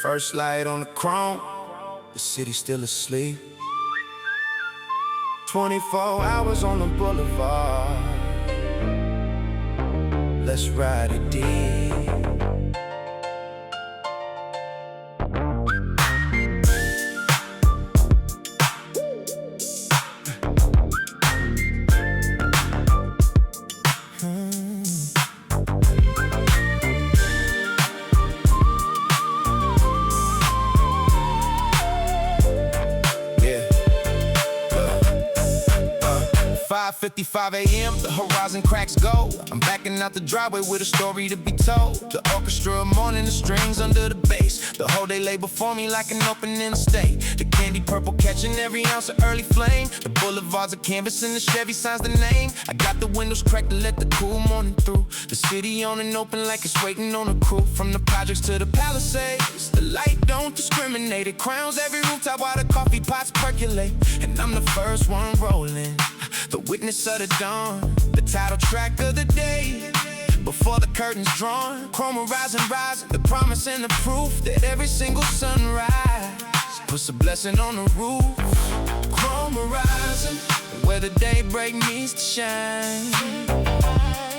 First light on the chrome, the city still asleep. 24 hours on the boulevard. Let's ride it deep. Yeah. 5:55 a.m., the horizon cracks gold. I'm backing out the driveway with a story to be told. The orchestra of morning, the strings under the bass. The whole day lay before me like an open interstate. The candy purple catching every ounce of early flame. The boulevards of canvas and the Chevy signs the name. I got the windows cracked to let the cool morning through. The city on and open like it's waiting on a crew. From the projects to the Palisades, the light don't discriminate. It crowns every rooftop while the coffee pots percolate. And I'm the first one rolling, the witness of the dawn, the title track of the day. Before the curtains drawn, chrome horizon rising, the promise and the proof that every single sunrise puts a blessing on the roof. Chrome horizon, where the daybreak meets the shine.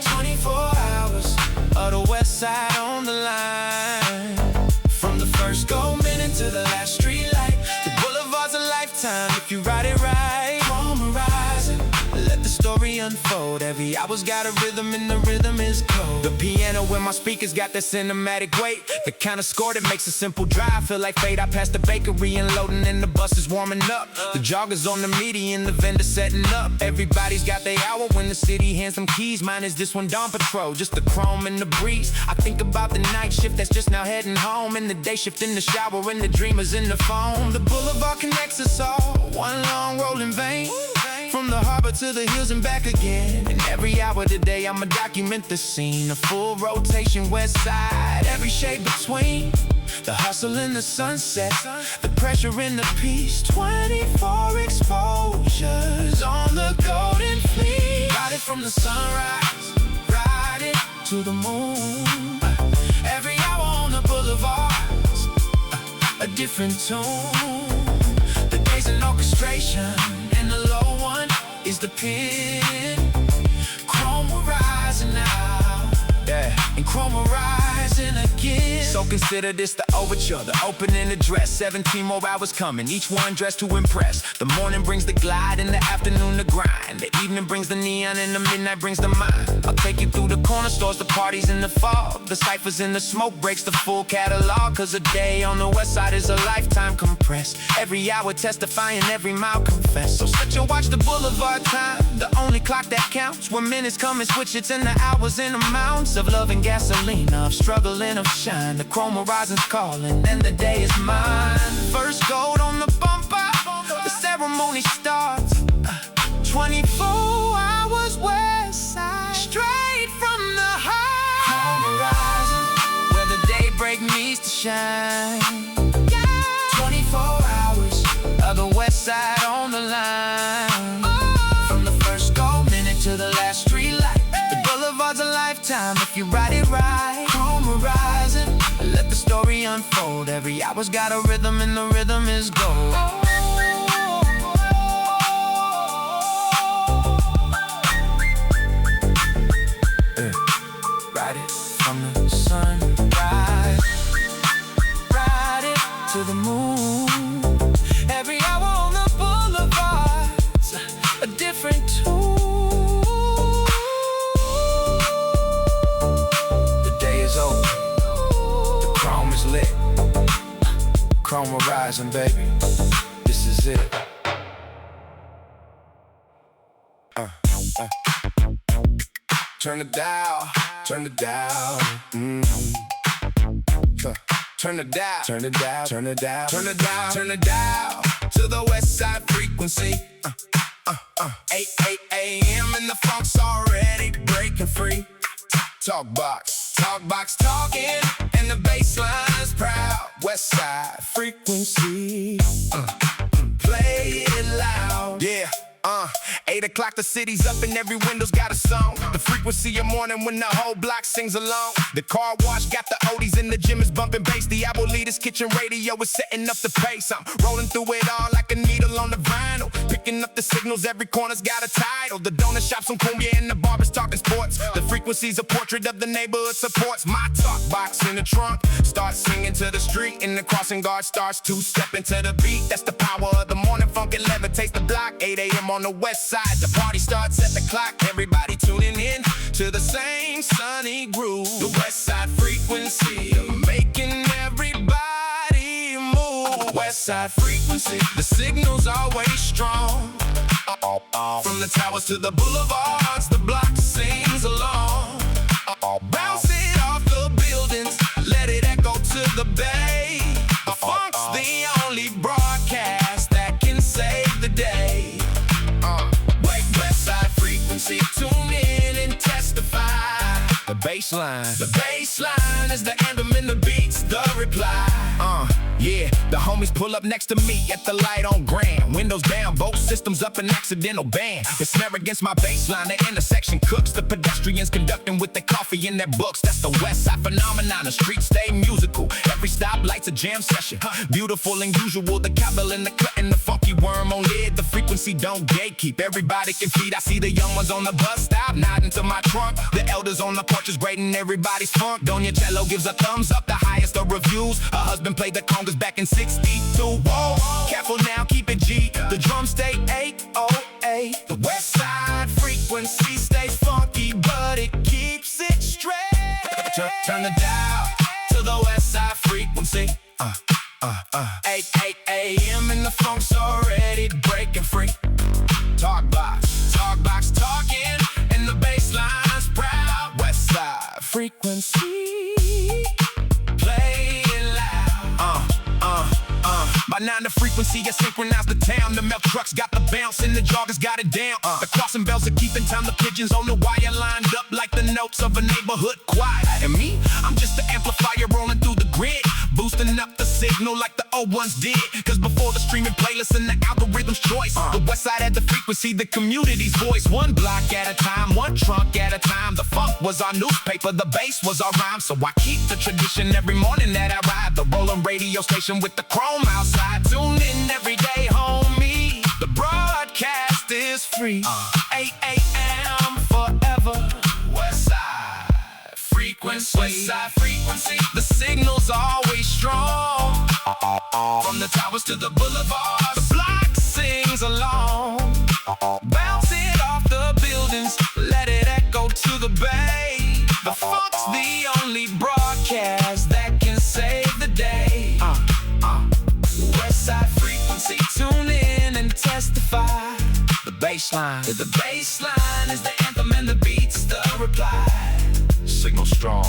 24 hours of the west side on the line. From the first gold minute to the last street light, the boulevard's a lifetime if you ride it right. Chrome horizon, let the story unfold. Every hour's got a rhythm and the rhythm is cold. The piano with my speakers got that cinematic weight. The kind of score that makes a simple drive feel like fate. I pass the bakery and loading and the bus is warming up. The joggers on the median, the vendor setting up. Everybody's got their hour when the city hands them keys. Mine is this one, Dawn Patrol, just the chrome and the breeze. I think about the night shift that's just now heading home, and the day shift in the shower and the dreamers in the phone. The boulevard connects us all, one long rolling vein. From the harbor to the hills and back again. And every hour of the day I'ma document the scene. A full rotation west side, every shade between. The hustle in the sunset, the pressure in the peace. 24 exposures on the golden fleece. Ride it from the sunrise, ride it to the moon. Every hour on the boulevards, a different tune. The day's an orchestration, and the low one is the pin. Chrome will rising now, yeah, and chrome will rising again. So consider this the overture, the opening address. 17 more hours coming, each one dressed to impress. The morning brings the glide, and the afternoon the grind. The evening brings the neon, and the midnight brings the mind. I'll take you through the corner stores, the parties in the fog, the ciphers in the smoke breaks, the full catalog. Cause a day on the west side is a lifetime compressed. Every hour testifying, every mile confess. So set your watch, the boulevard time, the only clock that counts. When minutes come and switch, it's in the hours and amounts of love and gasoline, of struggle and of shine. The chrome horizon's calling, and the day is mine. First gold on the bumper, the ceremony starts. 24 hours west side, straight from the heart. Chrome horizon, where the daybreak meets the shine. 24 hours of the west side on the line. From the first gold minute to the last street light, the boulevard's a lifetime if you ride it right. Chrome horizon, let the story unfold. Every hour's got a rhythm, and the rhythm is gold. Ride it from the sunrise, ride it to the moon. Every hour on the boulevards, a different tune. The day is over, the chrome is lit. Chrome horizon, baby, this is it. Turn the dial, turn the dial. Turn the dial, turn the dial, turn the dial, turn the dial, turn the dial to the Westside Frequency. 8 a.m. and the funk's already breaking free. Talkbox talking, and the bassline's proud. Westside Frequency, play it loud. Yeah. 8 o'clock, the city's up and every window's got a song. The frequency of morning when the whole block sings along. The car wash got the oldies and the gym is bumping bass. The Abuelita's kitchen radio is setting up the pace. I'm rolling through it all like a needle on the vinyl. Picking up the signals, every corner's got a title. The donut shop's on cumbia and the barber's talking sports. The frequency's a portrait of the neighborhood supports. My talk box in the trunk starts singing to the street, and the crossing guard starts two-step into the beat. That's the power of the morning funk, it levitates the block. 8 a.m. on the west side, the party starts at the clock. Everybody tuning in to the same sunny groove. The Westside Frequency, making everybody move. Westside Frequency, the signal's always strong. From the towers to the boulevards, the block sings along. Bounce it off the buildings, let it echo to the bay. The funk's the only broadcast that can save the day. Westside Frequency, tune in and testify. The bassline is the anthem and the beats the reply. Yeah, the homies pull up next to me at the light on Grand. Windows down, both systems up, an accidental ban. The snare against my bassline, the intersection cooks. The pedestrians conducting with their coffee in their books. That's the Westside phenomenon, the streets stay musical. Every stoplight's a jam session. Beautiful and usual, the cowbell and the cut and the funky worm on lid. The frequency don't gatekeep, everybody can feed. I see the young ones on the bus stop, nodding to my trunk. The elders on the porches grading everybody's funk. Doña Cello gives a thumbs up, the highest of reviews. Her husband played the congas back in 62. Whoa, careful now, keep it G. The drums stay 808. The Westside Frequency stays funky, but it keeps it straight. Turn the dial to the Westside Frequency. 8 a.m. and the funk's already breaking free. Talk box talking, and the bassline's proud. Westside Frequency, play it loud. By 9 the frequency has synchronized the town. The milk trucks got the bounce and the joggers got it down. The crossing bells are keeping time. The pigeons on the wire lined up like the notes of a neighborhood choir. And me, I'm just the amplifier rolling through the grid, boosting up the signal like the old ones did. Cause before the streaming playlists and the algorithm's choice, the Westside had the frequency, the community's voice. One block at a time, one trunk at a time. The funk was our newspaper, the bass was our rhyme. So I keep the tradition every morning that I ride. The rolling radio station with the chrome outside. Tune in every day, homie. The broadcast is free. 8 a.m. forever. Westside Frequency. Westside Frequency. The signal's always strong. From the towers to the boulevard, the block sings along. Bounce it off the buildings, let it echo to the bay. The funk's the only broadcast that can save the day. Westside Frequency, tune in and testify. The bassline is the anthem and the beats the reply. Signal strong,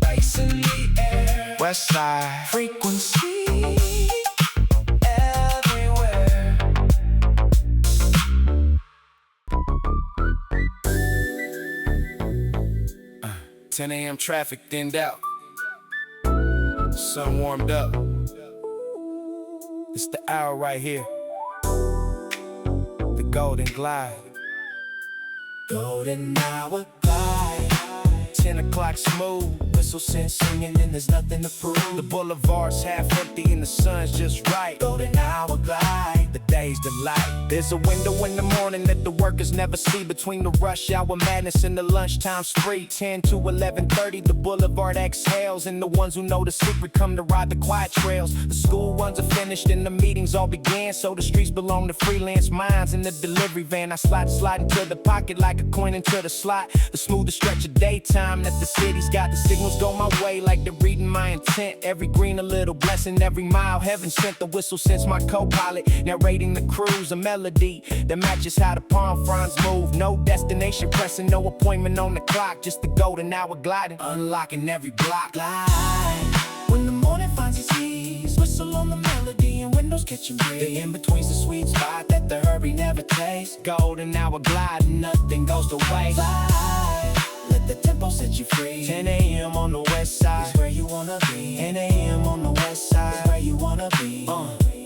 bass in the air. Westside Frequency, everywhere. 10 a.m. traffic thinned out, sun warmed up. It's the hour right here, the golden glide. Golden hour glide. 10 o'clock smooth, whistle scent singing and there's nothing to prove. The boulevard's half empty and the sun's just right. Golden hour glide, the day's delight. There's a window in the morning that the workers never see, between the rush hour madness and the lunchtime spree. 10 to 11:30, the boulevard exhales, and the ones who know the secret come to ride the quiet trails. The school ones are finished and the meetings all began, so the streets belong to freelance minds in the delivery van. I slide into the pocket like a coin into the slot. The smoothest stretch of daytime that the city's got. The signals go my way like they're reading my intent. Every green a little blessing, every mile heaven sent. The whistle sends my co-pilot, narrating the cruise, a melody that matches how the palm fronds move. No destination pressing, no appointment on the clock, just the golden hour gliding, unlocking every block. Glide when the morning finds its ease, whistle on the melody and windows catching breeze. The in-between's the sweet spot that the hurry never tastes. Golden hour gliding, nothing goes to waste. Glide, let the tempo set you free. 10 a.m. on the west side is where you wanna be. 10 a.m. on the west side is where you wanna be.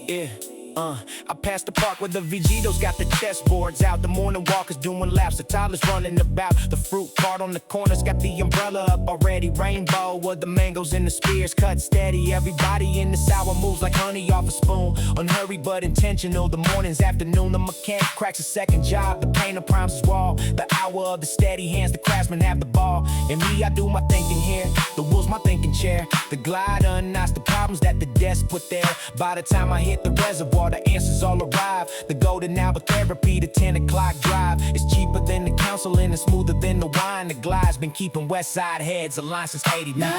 Yeah. I passed the park where the Vegetos got the chessboards out. The morning walkers doing laps, the toddlers running about. The fruit cart on the corners got the umbrella up already. Rainbow with the mangoes and the spears cut steady. Everybody in the sour moves like honey off a spoon. Unhurried but intentional. The morning's afternoon. The mechanic cracks a second job. The painter primes his wall. The hour of the steady hands. The craftsman have the ball. And me, I do my thinking here. The wool's my thinking chair. The glider unknots the problems that the desk put there. By the time I hit the reservoir, the answers all arrive. The golden hour therapy, the 10 o'clock drive. It's cheaper than the counseling and smoother than the wine. The glide's been keeping Westside heads aligned since '89.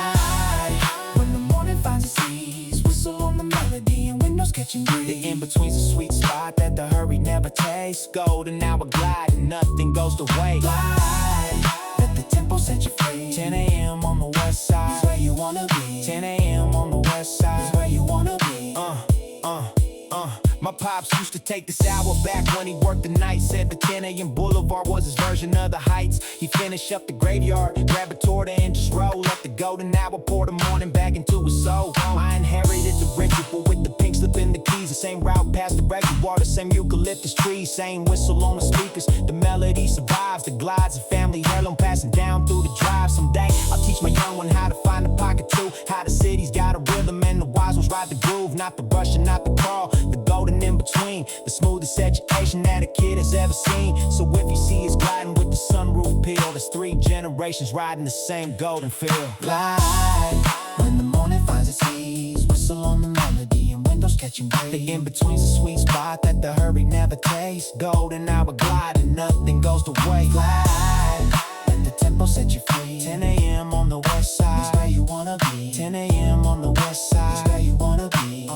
When the morning finds its ease, whistle on the melody and windows catching breeze. The in-between's a sweet spot that the hurry never tastes. Golden hour glide and nothing goes to waste. Glide, let the tempo set you free. 10 a.m. on the west side, is where you wanna be. 10 a.m. on the west side, is where you wanna be. My pops used to take this hour back when he worked the night. Said the 10 a.m. Boulevard was his version of the Heights. He finished up the graveyard, grab a torta and just roll up the golden hour. Pour the morning back into his soul. I inherited the ritual with the pink slip in the keys. The same route past the reservoir, the same eucalyptus trees, same whistle on the speakers. The melody survives, the glides a family heirloom passing down through the drive. Someday I'll teach my young one how to find the pocket too. How the city's got a rhythm and the wise ones ride the groove. Not the rush and not the crawl, the golden in between, the smoothest education that a kid has ever seen. So if you see us gliding with the sunroof peel, there's 3 generations riding the same golden field. Glide, when the morning finds its ease, whistle on the melody and windows catching breeze. The in-between's a sweet spot that the hurry never tastes. Golden hour glide and nothing goes to waste. Glide, let the tempo set you free. 10 a.m. on the west side, is where you wanna be. 10 a.m. on the west side, is where you wanna be.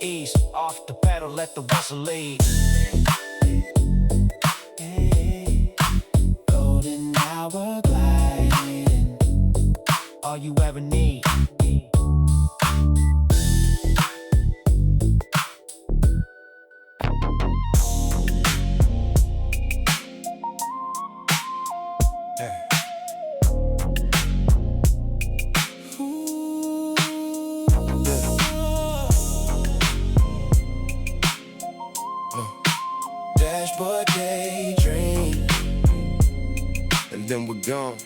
Ease off the pedal, let the whistle lead. Hey, golden hour gliding, All you ever need. Dashboard daydream, And then we're gone.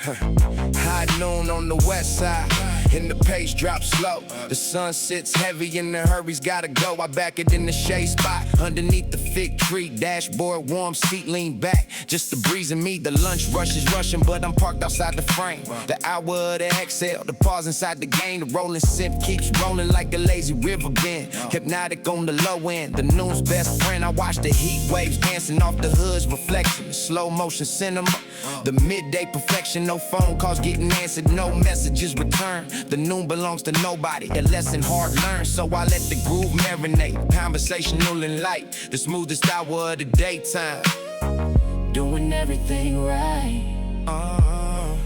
High noon on the west side, and the pace drops slow. The sun sits heavy and the hurry's gotta go. I back it in the shade spot, underneath the fig tree. Dashboard warm, seat lean back, just the breeze and me. The lunch rush is rushing, but I'm parked outside the frame. The hour of the exhale, the pause inside the game. The rolling sip keeps rolling like a lazy river bend. Hypnotic on the low end, the noon's best friend. I watch the heat waves dancing off the hood's reflection. Slow motion cinema, the midday perfection. No phone calls getting answered, no messages returned. The noon belongs to nobody, a lesson hard learned. So I let the groove marinate, conversational and light. The smoothest hour of the daytime, doing everything right.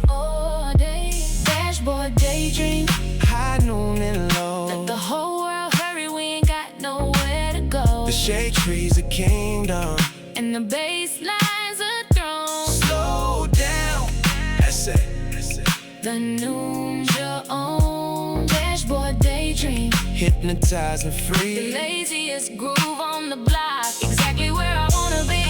All day, dashboard daydream. High noon and low, Let the whole world hurry, we ain't got nowhere to go. the shade trees a kingdom. And the bass line's a throne. Slow down, that's it. The noon's your own. Dashboard daydream, Hypnotized and the free. laziest groove on the block. Exactly where I wanna be.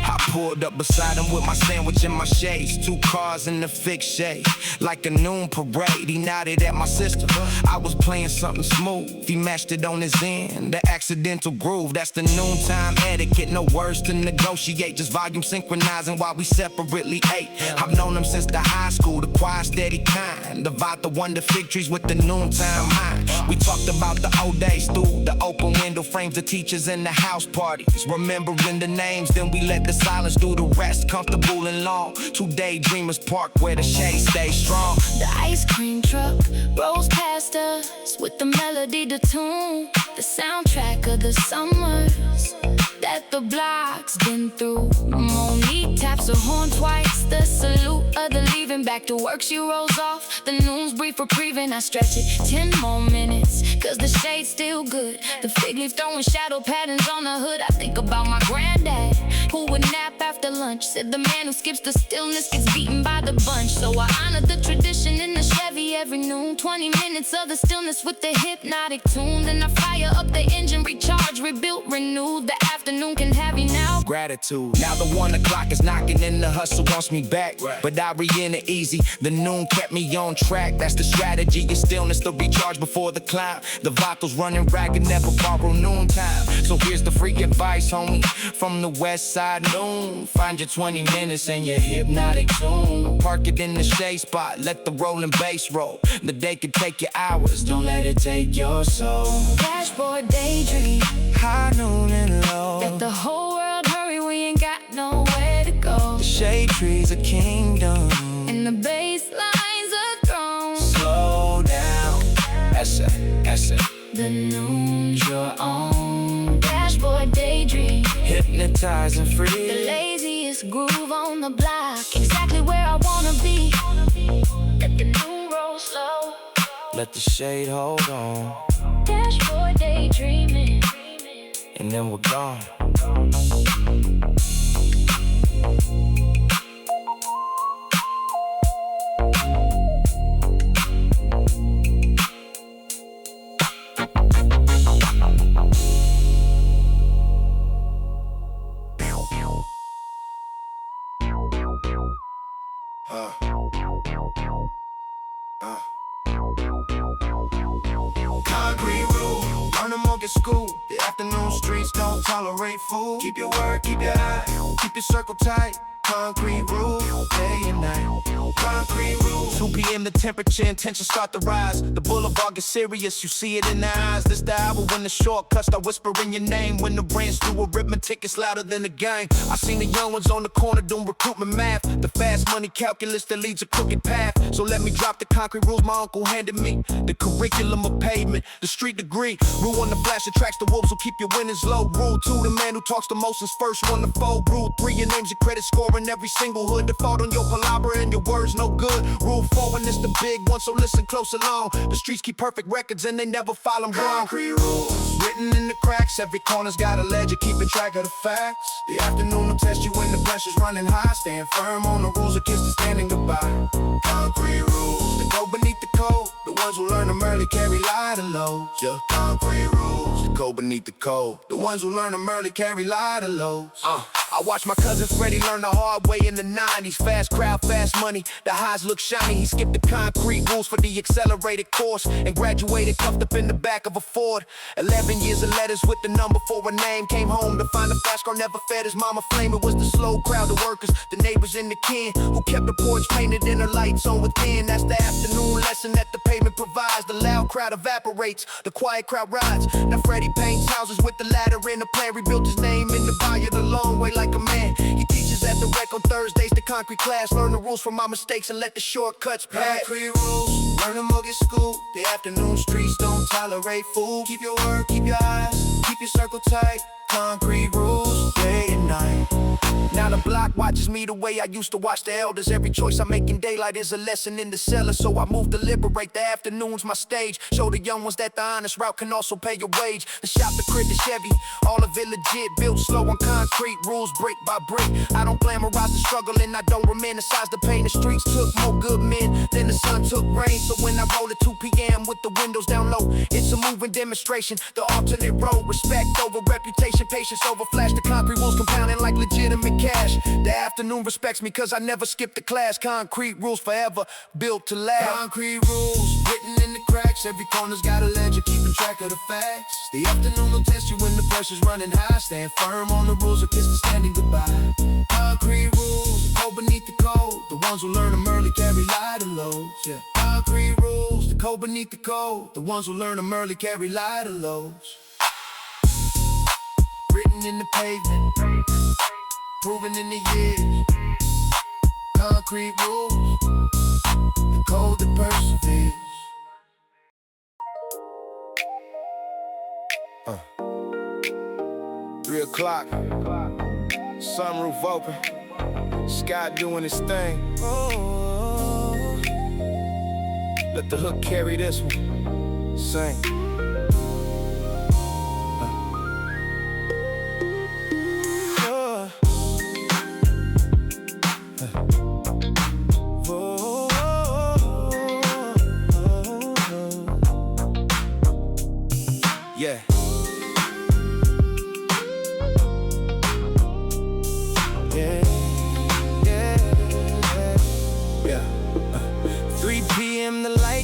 I pulled up beside him with my sandwich and my shades. 2 cars in the fixed shade, like a noon parade. He nodded at my sister, I was playing something smooth. He matched it on his end, the accidental groove. That's the noontime etiquette, no words to negotiate. Just volume synchronizing while we separately ate. I've known him since the high school, the quiet steady kind. The vibe, the wonder fig trees with the noontime high. We talked about the old days through the open window frames, the teachers and the house parties. Remembering the names, then we let the silence do the rest. Comfortable and long, 2 daydreamers park where the shade stays strong. The ice cream truck rolls past us with the melody, the tune, the soundtrack of the summers that the block's been through. Monique taps her horn twice, the salute of the leaving. Back to work she rolls off, the noon's brief reprieving. I stretch it 10 more minutes, cause the shade's still good. The fig leaf throwing shadow patterns on the hood. I think about my granddad, who would nap after lunch. Said the man who skips the stillness gets beaten by the bunch. So I honored the tradition in the Chevy every noon. 20 minutes of the stillness with the hypnotic tune. Then I fire up the engine, recharge, rebuilt, renewed. The afternoon can have you now. Gratitude. Now the 1 o'clock is knocking and the hustle wants me back. But I re-enter easy. The noon kept me on track. That's the strategy. Your stillness to recharge before the climb. The vocals running ragged, never borrow noontime. So here's the free advice, homie, from the Westside noon. Find your 20 minutes and your hypnotic tune. Park it in the shade spot, let the rolling bass roll. The day could take you hours, don't let it take your soul. Dashboard daydream, High, noon, and low. let the whole world hurry, we ain't got nowhere to go. The shade trees a kingdom, And the bass lines are thrown. slow down. That's it. The noon's your own. Dashboard daydream, Hypnotizing the free. laziest groove on the block. Exactly where I wanna be. Let the noon roll slow. Let the shade hold on, Dashboard daydreaming. and then we're gone. Concrete rule, learn them all, get school. The afternoon streets don't tolerate fool. Keep your word, keep your eye, keep your circle tight. Concrete rule, day and night. Concrete rule. 2 p.m. the temperature and tension start to rise. The boulevard gets serious, you see it in their eyes. This the hour when the shortcuts start whispering your name. When the brains do arithmetic, it's louder than the gang. I seen the young ones on the corner doing recruitment math. The fast money calculus that leads a crooked path. So let me drop the concrete rules my uncle handed me. The curriculum of pavement, the street degree. Rule 1, the flash attracts the wolves who keep your winnings low. Rule 2, the man who talks the most is first one to fold. Rule 3, your name's your credit score in every single hood. Default on your palaver and your words no good. Rule 4, and it's the big one, so listen close along. The streets keep perfect records and they never file them wrong. Concrete rules, written in the cracks. Every corner's got a ledger keeping track of the facts. The afternoon will test you when the pressure's running high. Stand firm on the rules or kiss the standing goodbye. Concrete rules that go beneath the code. The ones who learn them early carry lighter loads. Yeah. Concrete rules that go beneath the code. The ones who learn them early carry lighter loads. I watched my cousin Freddie learn the hard way in the 90s. Fast crowd, fast money, the highs look shiny. He skipped the concrete rules for the accelerated course and graduated cuffed up in the back of a Ford. 11 years of letters with the number for a name. Came home to find the fast car never fed his mama flame. It was the slow crowd, the workers, the neighbors and the kin who kept the porch painted and the lights on within. That's the afternoon lesson that the pavement provides. The loud crowd evaporates, the quiet crowd rides. Now Freddie paints houses with the ladder in the plan. Rebuilt his name in the bayou the long way like a man. He teaches at the rec on Thursdays, the concrete class. Learn the rules from my mistakes and let the shortcuts pass. Concrete rules, learn them or get schooled. The afternoon streets don't tolerate fool. Keep your word, keep your eyes, keep your circle tight. Concrete rules, day and night. Now the block watches me the way I used to watch the elders. Every choice I make in daylight is a lesson in the cellar. So I move to liberate, the afternoon's my stage. Show the young ones that the honest route can also pay your wage. The shop, the crib, the Chevy, all of it legit. Built slow on concrete, rules brick by brick. I don't glamorize the struggle and I don't romanticize the pain. The streets took more good men than the sun took rain. So when I roll at 2 p.m. with the windows down low, it's a moving demonstration. The alternate road, respect over reputation, patience over flash. The concrete rules compounding like legitimate cash. The afternoon respects me cause I never skipped the class. Concrete rules forever, built to last. Concrete rules, written in the cracks. Every corner's got a ledger, keeping track of the facts. The afternoon will test you when the pressure's running high. Stand firm on the rules or kiss the standing goodbye. Concrete rules, go beneath the code. The ones who learn them early carry lighter loads. Yeah. Concrete rules, the code beneath the code. The ones who learn them early carry lighter loads. Written in the pavement, proven in the years. Concrete rules, the code that perseveres. 3 o'clock, sunroof open, sky doing its thing. Oh, let the hook carry this one, sing.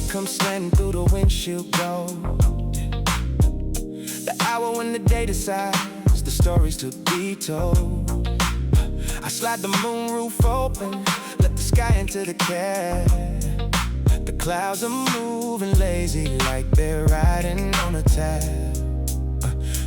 comes slanting through the windshield gold. The hour when the day decides the stories to be told. I slide the moonroof open, let the sky into the cab. The clouds are moving lazy like they're riding on a tab.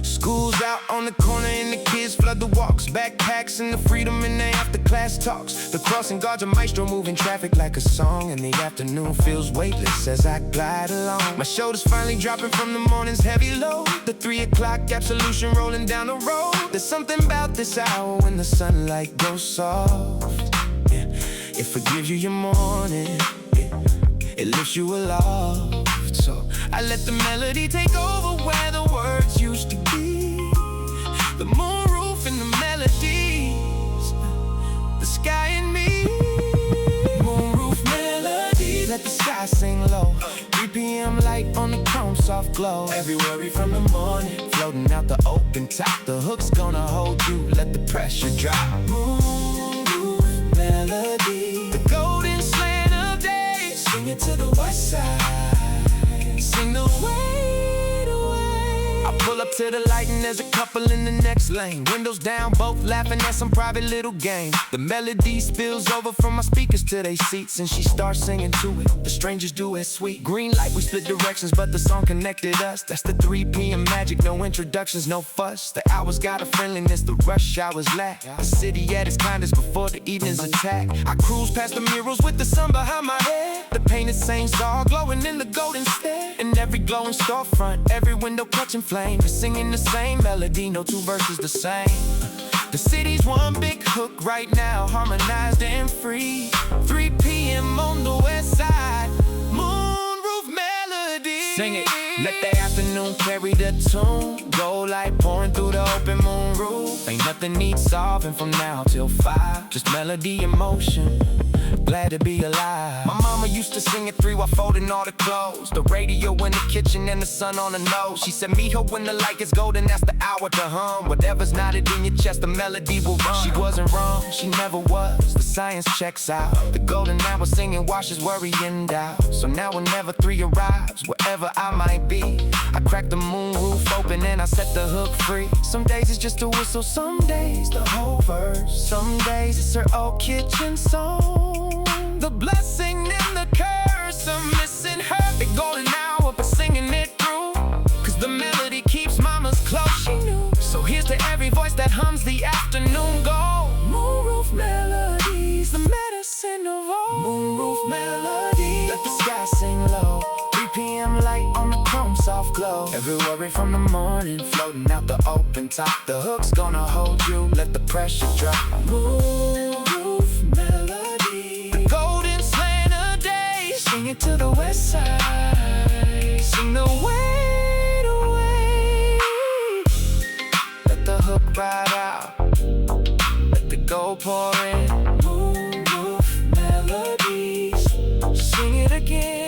School's out on the corner and the kids flood the walks. Backpacks and the freedom in their after-class talks. The crossing guards a maestro moving traffic like a song. And the afternoon feels weightless as I glide along. My shoulders finally dropping from the morning's heavy load. The 3 o'clock absolution rolling down the road. There's something about this hour when the sunlight goes soft. Yeah. It forgives you your morning. It lifts you aloft. So I let the melody take over where the words used to be. The moonroof and the melodies, the sky and me. Moonroof melodies, let the sky sing low. 3 p.m. light on the chrome soft glow. Every worry from the morning, floating out the open top. The hook's gonna hold you, let the pressure drop. Moonroof melody, the golden slant of day. Sing it to the west side, sing the weight away. I pull up to the light and there's a couple in the next lane. Windows down, both laughing at some private little game. The melody spills over from my speakers to their seats, and she starts singing to it. The strangers do it sweet. Green light, we split directions, but the song connected us. That's the 3 p.m. magic, no introductions, no fuss. The hours got a friendliness, the rush hours lack. The city at its kindest before the evening's attack. I cruise past the murals with the sun behind my head. The painted saints all glowing in the golden stare. And every glowing storefront, every window catching flame. They're singing the same melody, no 2 verses the same. The city's one big hook right now, harmonized and free. 3 p.m. on the west side, Moonroof Melodies. Sing it, let the afternoon carry the tune. Gold light pouring through the open moonroof. Ain't nothing needs solving from now till 5. Just melody and motion, glad to be alive. My mama used to sing at 3 while folding all the clothes. The radio in the kitchen and the sun on the nose. She said, mijo, when the light gets golden, that's the hour to hum. Whatever's knotted in your chest, the melody will run. She wasn't wrong, she never was. The science checks out. The golden hour singing washes worry and doubt. So now whenever 3 arrives, wherever I might be, I crack the moonroof open and I set the hook free. Some days it's just a whistle, some days the whole verse. Some days it's her old kitchen song. The blessing and the curse of missing her. The golden hour, but singing it through. Cause the melody keeps mamas close, she knew. So here's to every voice that hums the afternoon gold. Moonroof melodies, the medicine of all. Moonroof melodies, let the sky sing low. 3 p.m. light on the chrome soft glow. Every worry from the morning, floating out the open top. The hook's gonna hold you, let the pressure drop. Moonroof melody, the golden slant of day. Sing it to the west side, sing the weight away. Let the hook ride out, let the gold pour in. Moonroof melodies, sing it again.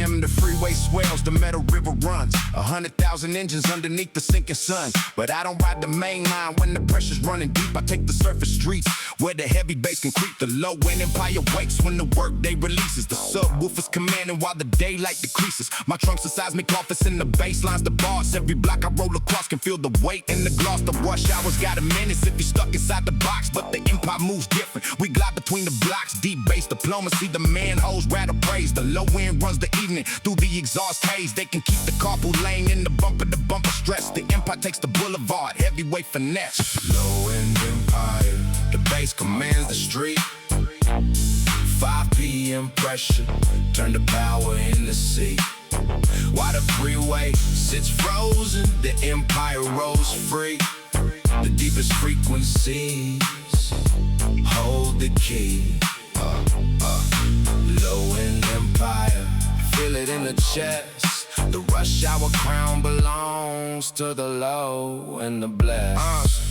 The freeway swells, the metal river runs. 100,000 engines underneath the sinking sun. But I don't ride the main line when the pressure's running deep. I take the surface streets where the heavy bass can creep. The low end empire wakes when the workday releases. The subwoofers commanding while the daylight decreases. My trunk's a seismic office and the bass line's the boss. Every block I roll across can feel the weight in the gloss. The rush hour's got a menace if you're stuck inside the box. But the empire moves different. We glide between the blocks, deep bass diplomacy. The manholes rattle praise. The low end runs the evening through the exhaust haze. They can keep the carpool lane in the bumper stretch. The empire takes the boulevard, heavyweight finesse. Low end empire, the bass commands the street. 5 p.m. pressure, turn the power in the sea. While the freeway sits frozen, the empire rolls free. The deepest frequencies hold the key. Low end empire, feel it in the chest. The rush hour crown belongs to the low and the blessed.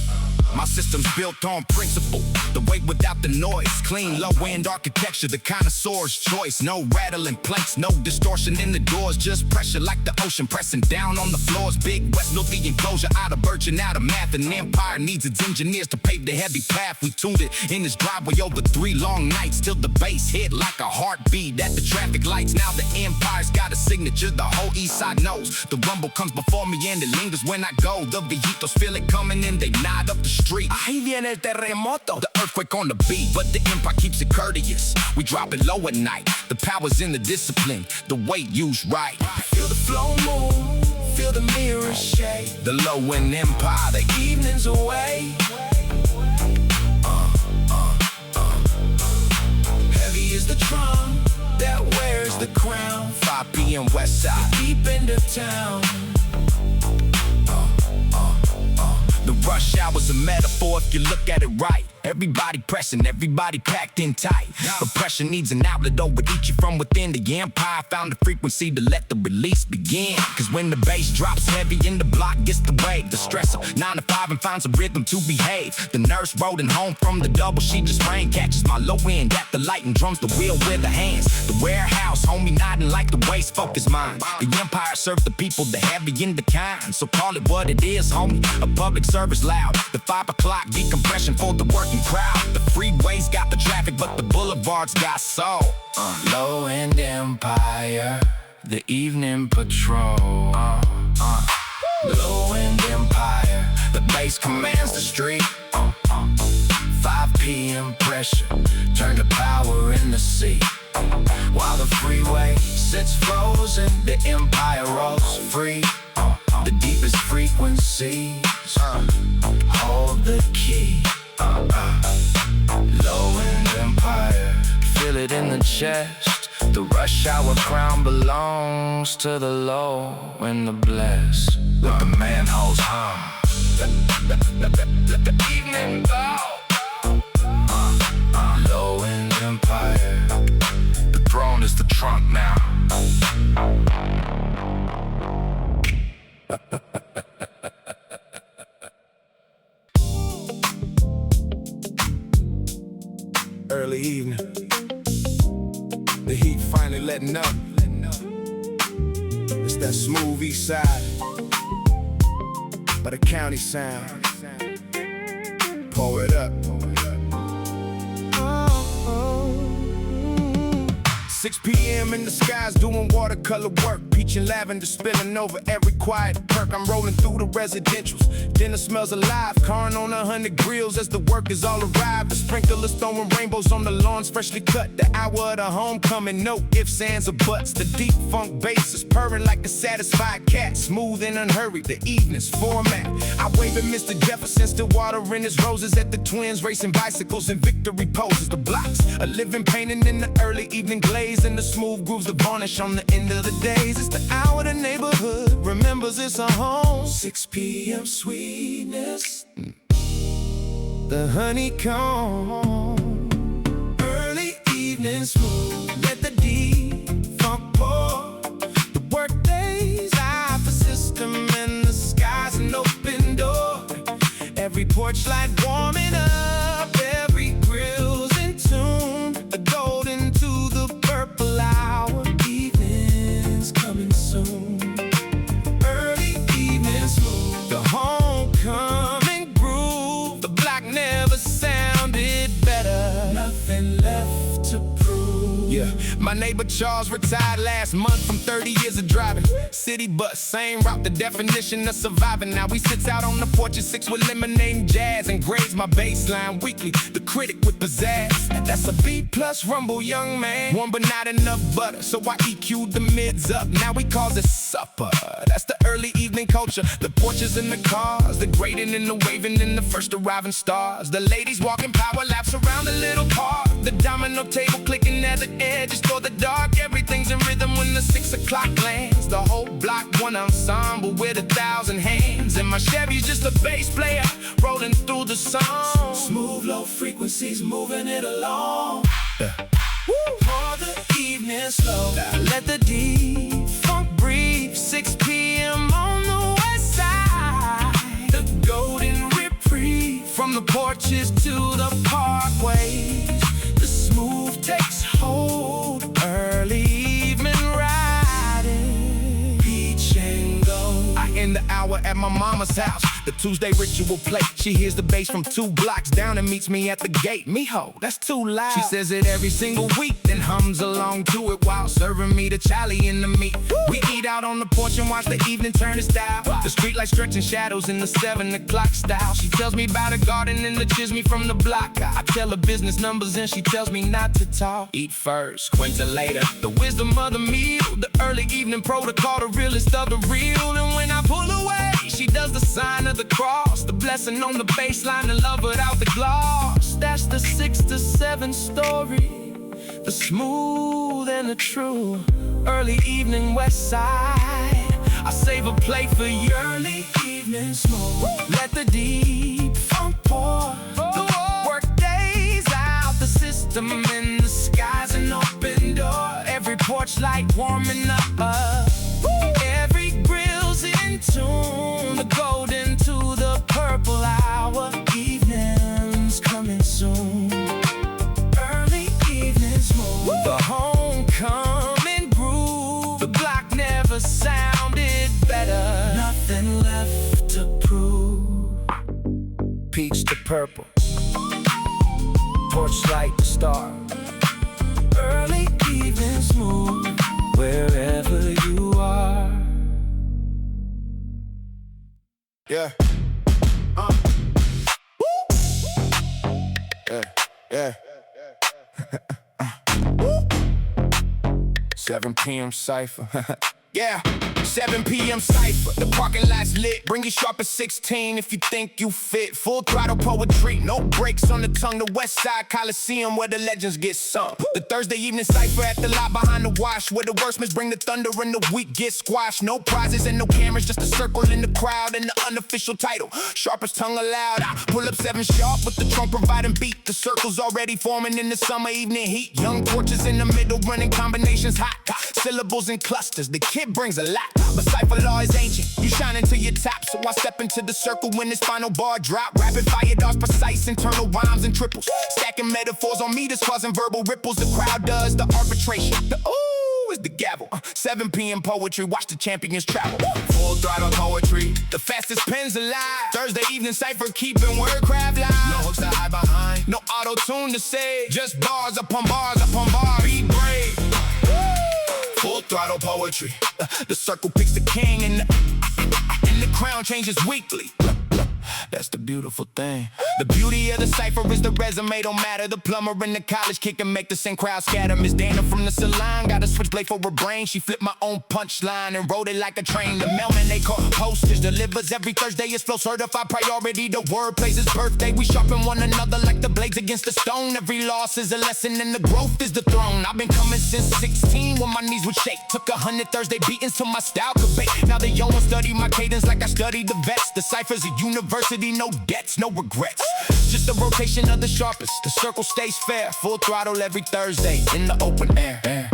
My system's built on principle, the weight without the noise. Clean, low-end architecture, the connoisseur's choice. No rattling planks, no distortion in the doors. Just pressure like the ocean pressing down on the floors. Big West built the enclosure out of birch and out of math. An empire needs its engineers to pave the heavy path. We tuned it in this driveway over 3 long nights till the bass hit like a heartbeat at the traffic lights. Now the empire's got a signature the whole east side knows. The rumble comes before me and it lingers when I go. The viejitos feel it coming in, they nod up the street. Ahí viene el terremoto. The earthquake on the beat, but the empire keeps it courteous. We drop it low at night. The power's in the discipline, the weight used right. Feel the flow move, feel the mirror shake. The low end empire, the evening's away. Heavy is the drum that wears the crown. 5 p.m. Westside, deep into town. The rush hour's a metaphor if you look at it right. Everybody pressing, everybody packed in tight. But pressure needs an outlet, overeat you from within. The empire found the frequency to let the release begin. Cause when the bass drops heavy and the block gets the weight, the stressor 9 to 5 and finds a rhythm to behave. The nurse rolling home from the double, she just rain catches my low end at the light and drums the wheel with her hands. The warehouse, homie nodding like the waist focus mine. The empire served the people, the heavy and the kind. So call it what it is, homie, a public service loud. The 5 o'clock decompression for the working crowd. The freeways got the traffic, but the boulevards got soul. Low end empire, the evening patrol. Low end empire, the bass commands the street. 5 p.m. pressure, turn the power in the sea. While the freeway sits frozen, the empire rolls free. The deepest frequencies hold the key. Low end empire, feel it in the chest. The rush hour crown belongs to the low and the blessed. Let the manholes hum. Let the evening go. Low end empire, the throne is the trunk now. Early evening, the heat finally letting up. It's that smooth east side, by the county sound. Pour it up. 6 p.m. in the skies doing watercolor work. Peach and lavender spilling over every quiet perk. I'm rolling through the residentials. Dinner smells alive. Carn on 100 grills as the workers all arrive. The sprinklers throwing rainbows on the lawns freshly cut. The hour of the homecoming, no ifs, ands, or buts. The deep funk bass is purring like a satisfied cat. Smooth and unhurried, the evening's format. I wave at Mr. Jefferson, still watering his roses at the twins, racing bicycles in victory poses. The blocks, a living painting in the early evening glaze. And the smooth grooves, the varnish on the end of the days. It's the hour the neighborhood remembers it's a home. 6 p.m. sweetness, the honeycomb. Early evening smooth, let the deep funk pour. The work days, I for system, and the sky's an open door. Every porch light warming up, every grill's in tune. A golden to the purple hour, evening's coming soon. Early evening smooth, the homecoming groove. The block never sounded better. Nothing left to prove. Yeah, my neighbor Charles retired last month from 30 years of driving. City bus, same route, the definition of surviving. Now he sits out on the porch at 6 with lemonade and jazz and grades my baseline weekly. The critic with pizzazz, that's a B+ rumble, young man. One but not enough butter, so I EQ'd the mids up. Now he calls it supper. That's the early evening culture. The porches and the cars, the grading and the waving and the first arriving stars. The ladies walking power laps around the little park. The diamond no table clicking at the edge. Just for the dark, everything's in rhythm when the 6 o'clock lands. The whole block, one ensemble with 1,000 hands. And my Chevy's just a bass player rolling through the song. Smooth, low frequencies moving it along. For the evening slow, let the deep funk breathe. 6 p.m. on the west side. The golden reprieve from the porches to the parkways. The smooth takes hold. Early evening riding, peach and gold. I end the hour at my mama's house. The Tuesday ritual play. She hears the bass from 2 blocks down and meets me at the gate. Mijo, that's too loud. She says it every single week, then hums along to it while serving me the chali and the meat. We eat out on the porch and watch the evening turn to style. The street lights stretching shadows in the 7 o'clock style. She tells me about a garden and the chisme from the block. I tell her business numbers and she tells me not to talk. Eat first, quinta later. The wisdom of the meal, the early evening protocol, the realest of the real. And when I pull away, she does the sign of the cross, the blessing on the baseline, the love without the gloss. That's the 6 to 7 story, the smooth and the true. Early evening west side, I save a plate for your early evening smoke. Let the deep funk pour, the work days out, the system in the sky's an open door. Every porch light warming up, every grill's in tune. The golden to the purple hour, evening's coming soon. Early evening smoke, the homecoming groove. The block never sounded better. Nothing left to prove. Peach to purple, porch light to star. Early evening smooth, wherever you are. Yeah. Yeah. 7 p.m. cypher. Yeah, 7 p.m. cypher. The parking lot's lit. Bring you sharp at 16 if you think you fit. Full throttle poetry, no breaks on the tongue. The Westside Coliseum where the legends get sung. The Thursday evening cypher at the lot behind the wash, where the worstmen bring the thunder and the weak get squashed. No prizes and no cameras, just a circle in the crowd and the unofficial title. Sharpest tongue allowed. I pull up 7 sharp with the trunk providing beat. The circle's already forming in the summer evening heat. Young torches in the middle running combinations hot. Syllables and clusters, the kid brings a lot. But cypher law is ancient, you shine into your top. So I step into the circle when this final bar drop. Rapid fire darts, precise internal rhymes and triples. Stacking metaphors on meters, causing verbal ripples. The crowd does the arbitration. The ooh is the gavel. 7 p.m. poetry, watch the champions travel. Full throttle poetry, the fastest pens alive. Thursday evening cypher, keeping wordcraft live. No hooks to hide behind, no auto-tune to say. Just bars upon bars upon bars. Be brave. Full throttle poetry. The circle picks the king and the crown changes weekly. That's the beautiful thing. The beauty of the cypher is the resume don't matter. The plumber in the college kick and make the same crowd scatter. Miss Dana from the salon got a switchblade for her brain. She flipped my own punchline and wrote it like a train. The mailman they call postage delivers every Thursday. It's flow certified priority. The word plays his birthday. We sharpen one another like the blades against the stone. Every loss is a lesson and the growth is the throne. I've been coming since 16 when my knees would shake. Took 100 Thursday beatings till my style could bake. Now they young study my cadence like I studied the vets. The cypher's a university, no debts, no regrets. Just a rotation of the sharpest. The circle stays fair. Full throttle every Thursday in the open air.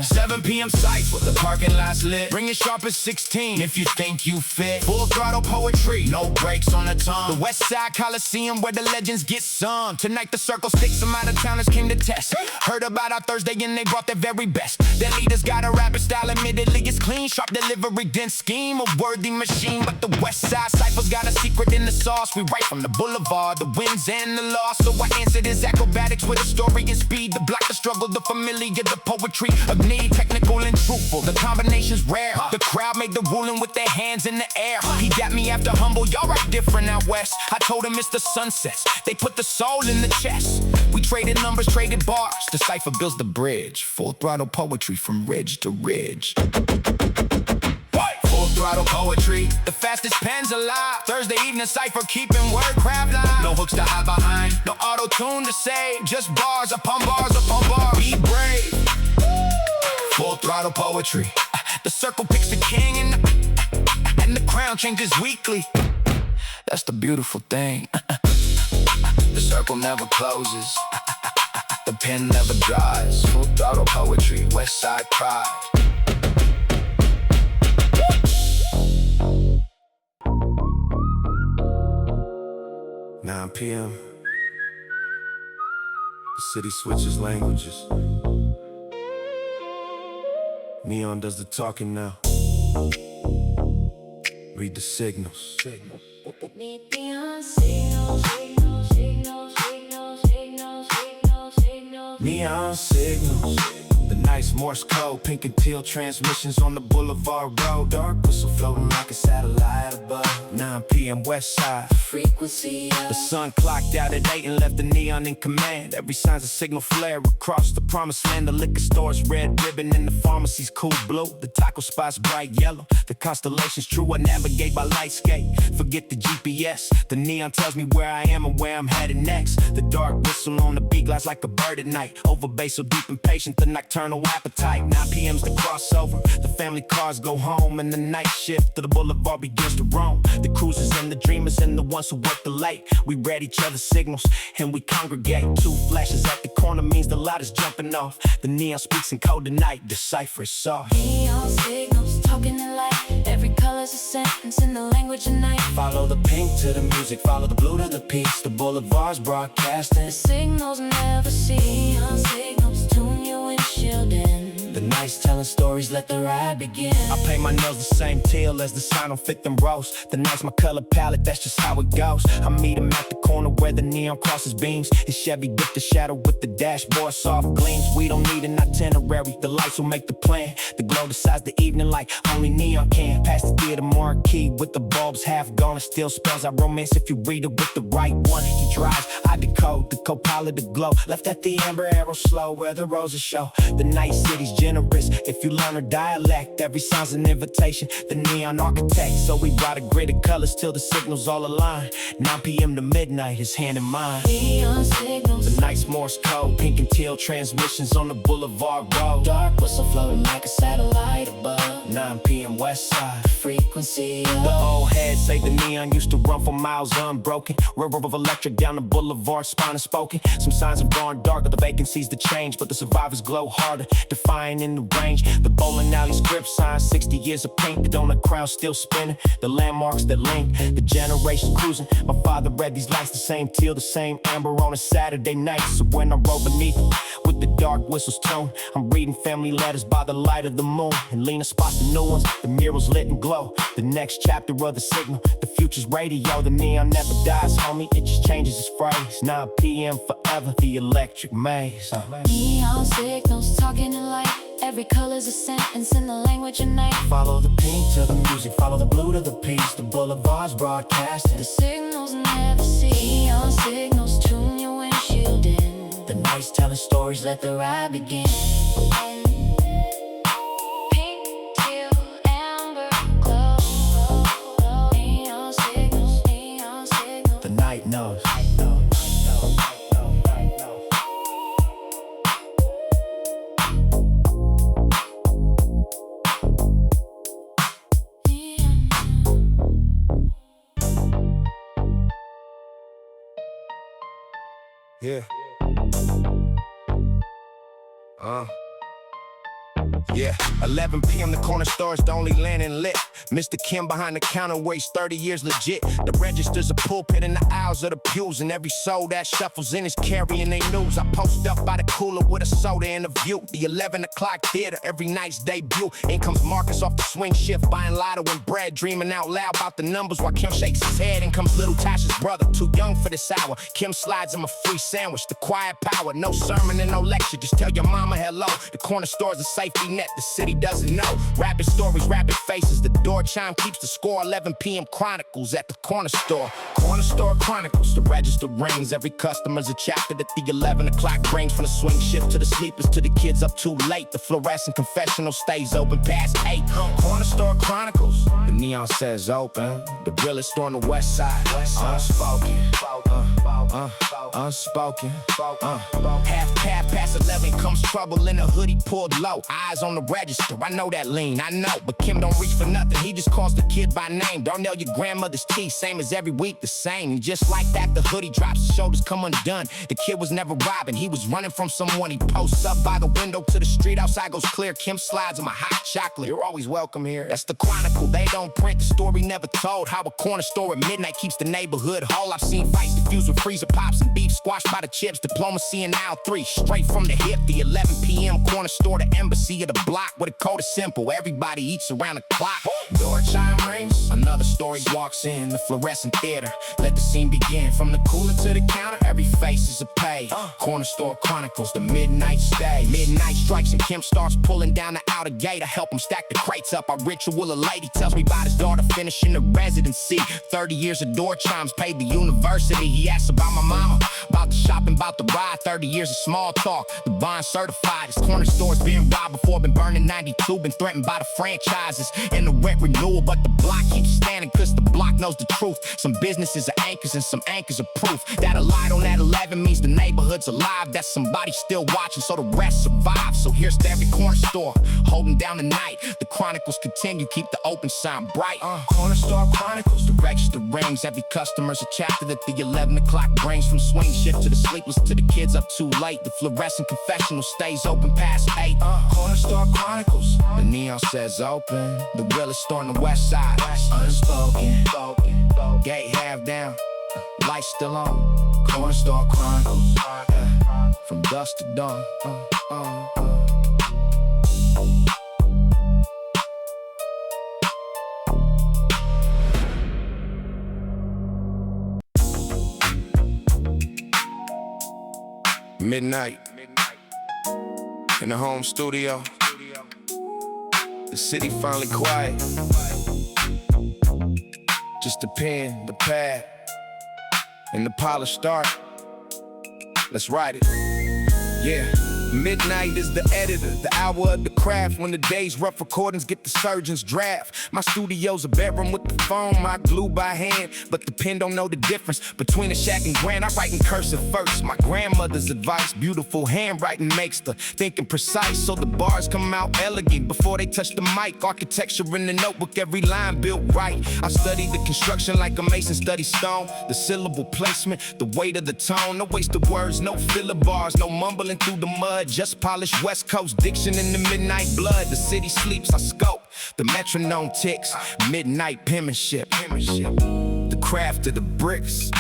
7 p.m. cypher, the parking lot's lit. Bring it sharp as 16 if you think you fit. Full throttle poetry, no breaks on the tongue. The Westside Coliseum where the legends get sung. Tonight the circle sticks, some out-of-towners came to test. Heard about our Thursday and they brought their very best. Their leaders got a rapid style, admittedly it's clean. Sharp delivery, dense scheme, a worthy machine. But the Westside cypher's got a secret in the sauce. We write from the Boulevard, the wins and the loss. So I answered his acrobatics with a story and speed. The block, the struggle, the familiar, the poetry of need. Technical and truthful, the combination's rare. The crowd made the ruling with their hands in the air. He got me after humble, y'all right different out west. I told him it's the sunsets, they put the soul in the chest. We traded numbers, traded bars, the cypher builds the bridge. Full throttle poetry from ridge to ridge. throttle poetry. The fastest pens alive. Thursday evening cipher, keeping wordcraft live. No hooks to hide behind, no auto-tune to save. Just bars upon bars upon bars. Be brave. Full throttle poetry. The circle picks the king and the crown changes weekly. That's the beautiful thing. The circle never closes. The pen never dries. Full throttle poetry, Westside pride. 9 p.m. The city switches languages. Neon does the talking now. Read the signals. Neon signals. Neon signals. The nice Morse code, pink and teal transmissions on the Boulevard road. Dark whistle floating like a satellite above. 9 p.m. Westside Frequency. The sun clocked out at 8 and left the neon in command. Every sign's a signal flare across the promised land. The liquor store's red ribbon and the pharmacy's cool blue. The taco spot's bright yellow. The constellation's true. I navigate by light skate. Forget the GPS. The neon tells me where I am and where I'm headed next. The dark whistle on the beat glides like a bird at night. Over bass so deep and patient, the nocturnal appetite. 9 p.m.'s the crossover. The family cars go home and the night shift to the Boulevard begins to roam. The cruisers and the dreamers and the ones who work the late. We read each other's signals and we congregate. 2 flashes at the corner means the light is jumping off. The neon speaks in code tonight, decipher is soft. Neon signals talking in light. Every color's a sentence in the language of night. Follow the pink to the music, follow the blue to the peace. The Boulevard's broadcasting. The signals never see. Neon signals tune your windshield in. The nights telling stories, let the ride begin. I paint my nails the same teal as the sign on 5th and Rose. The night's my color palette, that's just how it goes. I meet him at the corner where the neon crosses beams. His Chevy dipped the shadow with the dashboard soft gleams. We don't need an itinerary, the lights will make the plan. The glow decides the evening like only neon can. Past the theater marquee with the bulbs half gone. It still spells out romance if you read it with the right one. He drives, I decode, the co-pilot the glow. Left at the amber arrow slow where the roses show. The night city's generous. If you learn her dialect, every sound's an invitation. The neon architect, so we brought a grid of colors till the signals all align. 9 p.m. to midnight is hand in mind. Neon signals. The night's Morse code, pink and teal transmissions on the Boulevard road. Dark whistle floating like a satellite above. 9 p.m. Westside Frequency. The old heads say the neon used to run for miles unbroken. River of electric down the Boulevard, spine is spoken. Some signs have gone dark, but the vacancies to change. But the survivors glow harder, defying in the range. The bowling alley script signs, 60 years of paint. The donut crown still spinning. The landmarks that link the generations cruising. My father read these lights, the same teal, the same amber on a Saturday night. So when I roll beneath with the dark whistles tone, I'm reading family letters by the light of the moon. And Lena spots the new ones, the murals lit and glow. The next chapter of the signal, the future's radio. The neon never dies, homie, it just changes its phrase. 9 p.m. forever, the electric maze. Neon signals talking in light. Every color's a sentence in the language of night. Follow the pink to the music, follow the blue to the peace. The Boulevard's broadcasting. The signals never see. Neon signals tune your windshield in. The nights telling stories, let the ride begin. Pink, teal, amber, glow. Neon signals, neon signals. The night knows. Yeah. Yeah, 11 p.m. the corner store's the only landing lit. Mr. Kim behind the counter waits 30 years legit. The register's a pulpit in the aisles of the pews. And every soul that shuffles in is carrying their news. I post up by the cooler with a soda and a view. The 11 o'clock theater, every night's debut. In comes Marcus off the swing shift, buying lotto and bread. Dreaming out loud about the numbers while Kim shakes his head. In comes little Tasha's brother, too young for this hour. Kim slides him a free sandwich, the quiet power. No sermon and no lecture, just tell your mama hello. The corner store's a safety net. that the city doesn't know. Rapid stories, rapid faces, the door chime keeps the score. 11 p.m. Chronicles at the corner store. Corner store Chronicles, the register rings. Every customer's a chapter that the 11 o'clock brings. From the swing shift to the sleepers to the kids up too late. The fluorescent confessional stays open past 8. Corner store Chronicles, the neon says open. The realest store on the west side. Unspoken, unspoken. Half past 11 comes trouble in a hoodie pulled low. Eyes on the register, I know that lean, I know. But Kim don't reach for nothing, he just calls the kid by name. Darnell, your grandmother's tea, same as every week, the same. And just like that, the hoodie drops, the shoulders come undone. The kid was never robbing, he was running from someone. He posts up by the window to the street, outside goes clear. Kim slides him a hot chocolate, you're always welcome here. That's the Chronicle, they don't print, the story never told. How a corner store at midnight keeps the neighborhood whole. I've seen fights diffused with freezer pops and beef squashed by the chips. Diplomacy in aisle 3, straight from the hip. The 11 p.m. corner store, the embassy of the block, where the code is simple, everybody eats around the clock. Door chime rings, another story walks in. The fluorescent theater, let the scene begin. From the cooler to the counter, every face is a pay. Corner store Chronicles, the midnight stay. Midnight strikes and Kim starts pulling down the outer gate. I help him stack the crates up, our ritual. A lady tells me about his daughter finishing the residency. 30 years of door chimes paid the university. He asks about my mama, about the shopping, about the ride. 30 years of small talk, the bond certified. His corner store's been robbed before, been burned in 92. Been threatened by the franchises and the rent renewal. But the block keeps standing cause the block knows the truth. Some businesses are anchors and some anchors are proof. That a light on that 11 means the neighborhood's alive. That somebody's still watching so the rest survive. So here's to every corner store holding down the night. The Chronicles continue, keep the open sign bright. Corner store Chronicles, the register rings. Every customer's a chapter that the 11 o'clock brings. From swing shift to the sleepless to the kids up too late. The fluorescent confessional stays open past 8. Corner store Chronicles, the neon says open. The realest store on the west side. Unspoken, gate half down, lights still on. Corner store Chronicles, from dusk to dawn. Midnight in the home studio. The city finally quiet. Just the pen, the pad, and the polished art. Let's write it. Yeah. Midnight is the editor, the hour of the craft. When the day's rough, recordings get the surgeon's draft. My studio's a bedroom with the phone, I glue by hand. But the pen don't know the difference between a shack and grand. I write in cursive first, my grandmother's advice. Beautiful handwriting makes the thinking precise, so the bars come out elegant before they touch the mic. Architecture in the notebook, every line built right. I study the construction like a mason studies stone. The syllable placement, the weight of the tone. No waste of words, no filler bars, no mumbling through the mud. Just polished West Coast diction in the midnight blood. The city sleeps, I scope. The metronome ticks. Midnight penmanship. The craft of the bricks.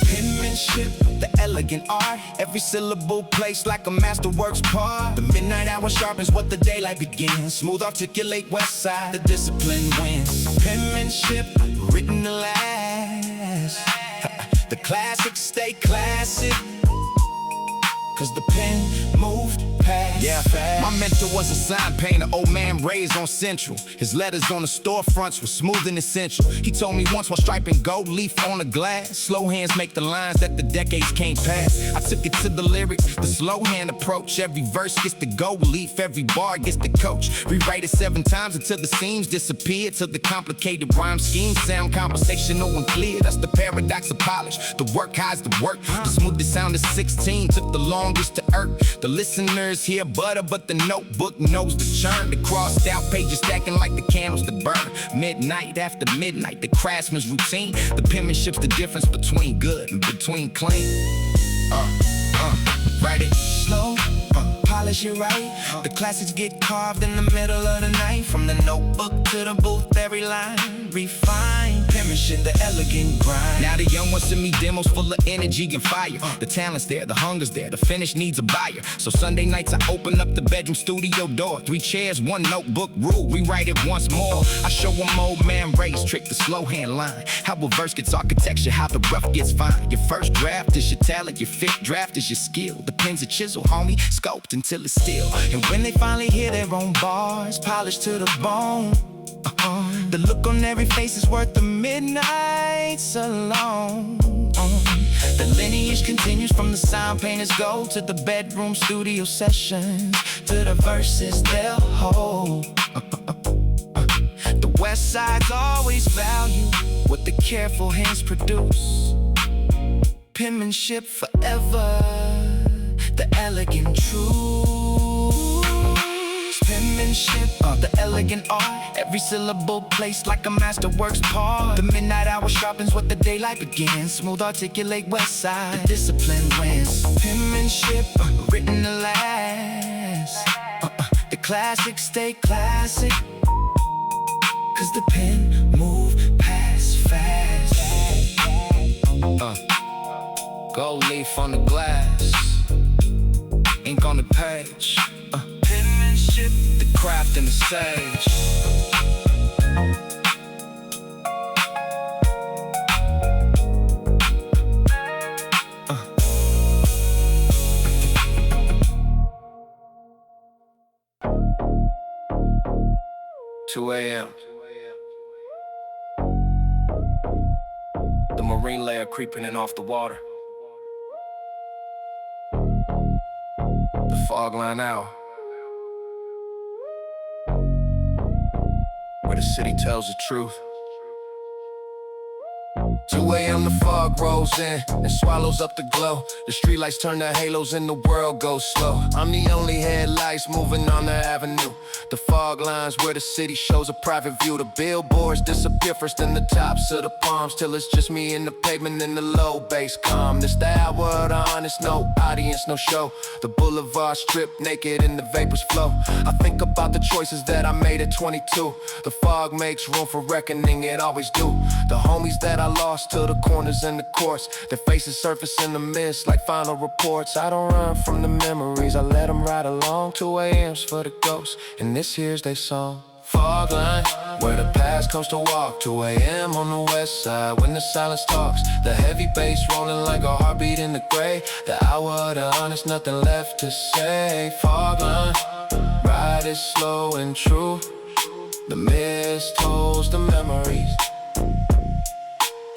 Penmanship, the elegant art. Every syllable placed like a masterworks part. The midnight hour sharpens what the daylight begins. Smooth articulate west side, the discipline wins. Penmanship, written to last. The classics stay classic, cause the pen moved past. Yeah, fast. My mentor was a sign painter, old man raised on Central. His letters on the storefronts were smooth and essential. He told me once while striping gold leaf on the glass, slow hands make the lines that the decades can't pass. I took it to the lyrics, the slow hand approach. Every verse gets the gold leaf, every bar gets the coach. Rewrite it 7 times until the seams disappear, till the complicated rhyme schemes sound conversational and clear. That's the paradox of polish. The work hides the work. The smoothest sound is 16, took the longest to irk. The listeners hear butter, but the notebook knows the churn. The crossed out pages stacking like the candles that burn. Midnight after midnight, the craftsman's routine. The penmanship's the difference between good and between clean. Write it slow, polish it right. The classics get carved in the middle of the night. From the notebook to the booth, every line refined. Penmanship, the elegant grind. Now the young ones send me demos full of energy and fire. The talent's there, the hunger's there, the finish needs a buyer. So Sunday nights I open up the bedroom studio door. 3 chairs, 1 notebook, rule, rewrite it once more. I show them old man Ray's trick, the slow hand line. How a verse gets architecture, how the rough gets fine. Your first draft is your talent, your 5th draft is your skill. The pen's a chisel, homie, sculpt until it's still. And when they finally hear their own bars, polished to the bone, the look on every face is worth the midnights alone. The lineage continues from the sound painters go to the bedroom studio sessions, to the verses they'll hold. The West Side's always value what the careful hands produce. Penmanship forever, the elegant truth. Penmanship, the elegant art. Every syllable placed like a masterwork's part. The midnight hour sharpens what the daylight begins. Smooth articulate West Side, the discipline wins. Penmanship, written to last. The classics stay classic, 'cause the pen move past fast. Gold leaf on the glass, ink on the page. Penmanship, The craft and the sage. 2 a.m. The marine layer creeping in off the water. The fog line out, where the city tells the truth. 2 a.m. the fog rolls in and swallows up the glow. The streetlights turn to halos and the world goes slow. I'm the only headlights moving on the avenue. The fog lines where the city shows a private view. The billboards disappear first in the tops of the palms, till it's just me and the pavement in the low bass calm. This the hour of the honest, no audience, no show. The boulevard stripped naked and the vapors flow. I think about the choices that I made at 22. The fog makes room for reckoning, it always do. The homies that I lost to the corners and the courts, their faces surface in the mist like final reports. I don't run from the memories, I let them ride along. 2 a.m.'s for the ghosts, and this here's their song. Fog line, where the past comes to walk. 2 a.m. on the west side, when the silence talks. The heavy bass rolling like a heartbeat in the gray. The hour of the honest, nothing left to say. Fog line, ride it slow and true. The mist holds the memories,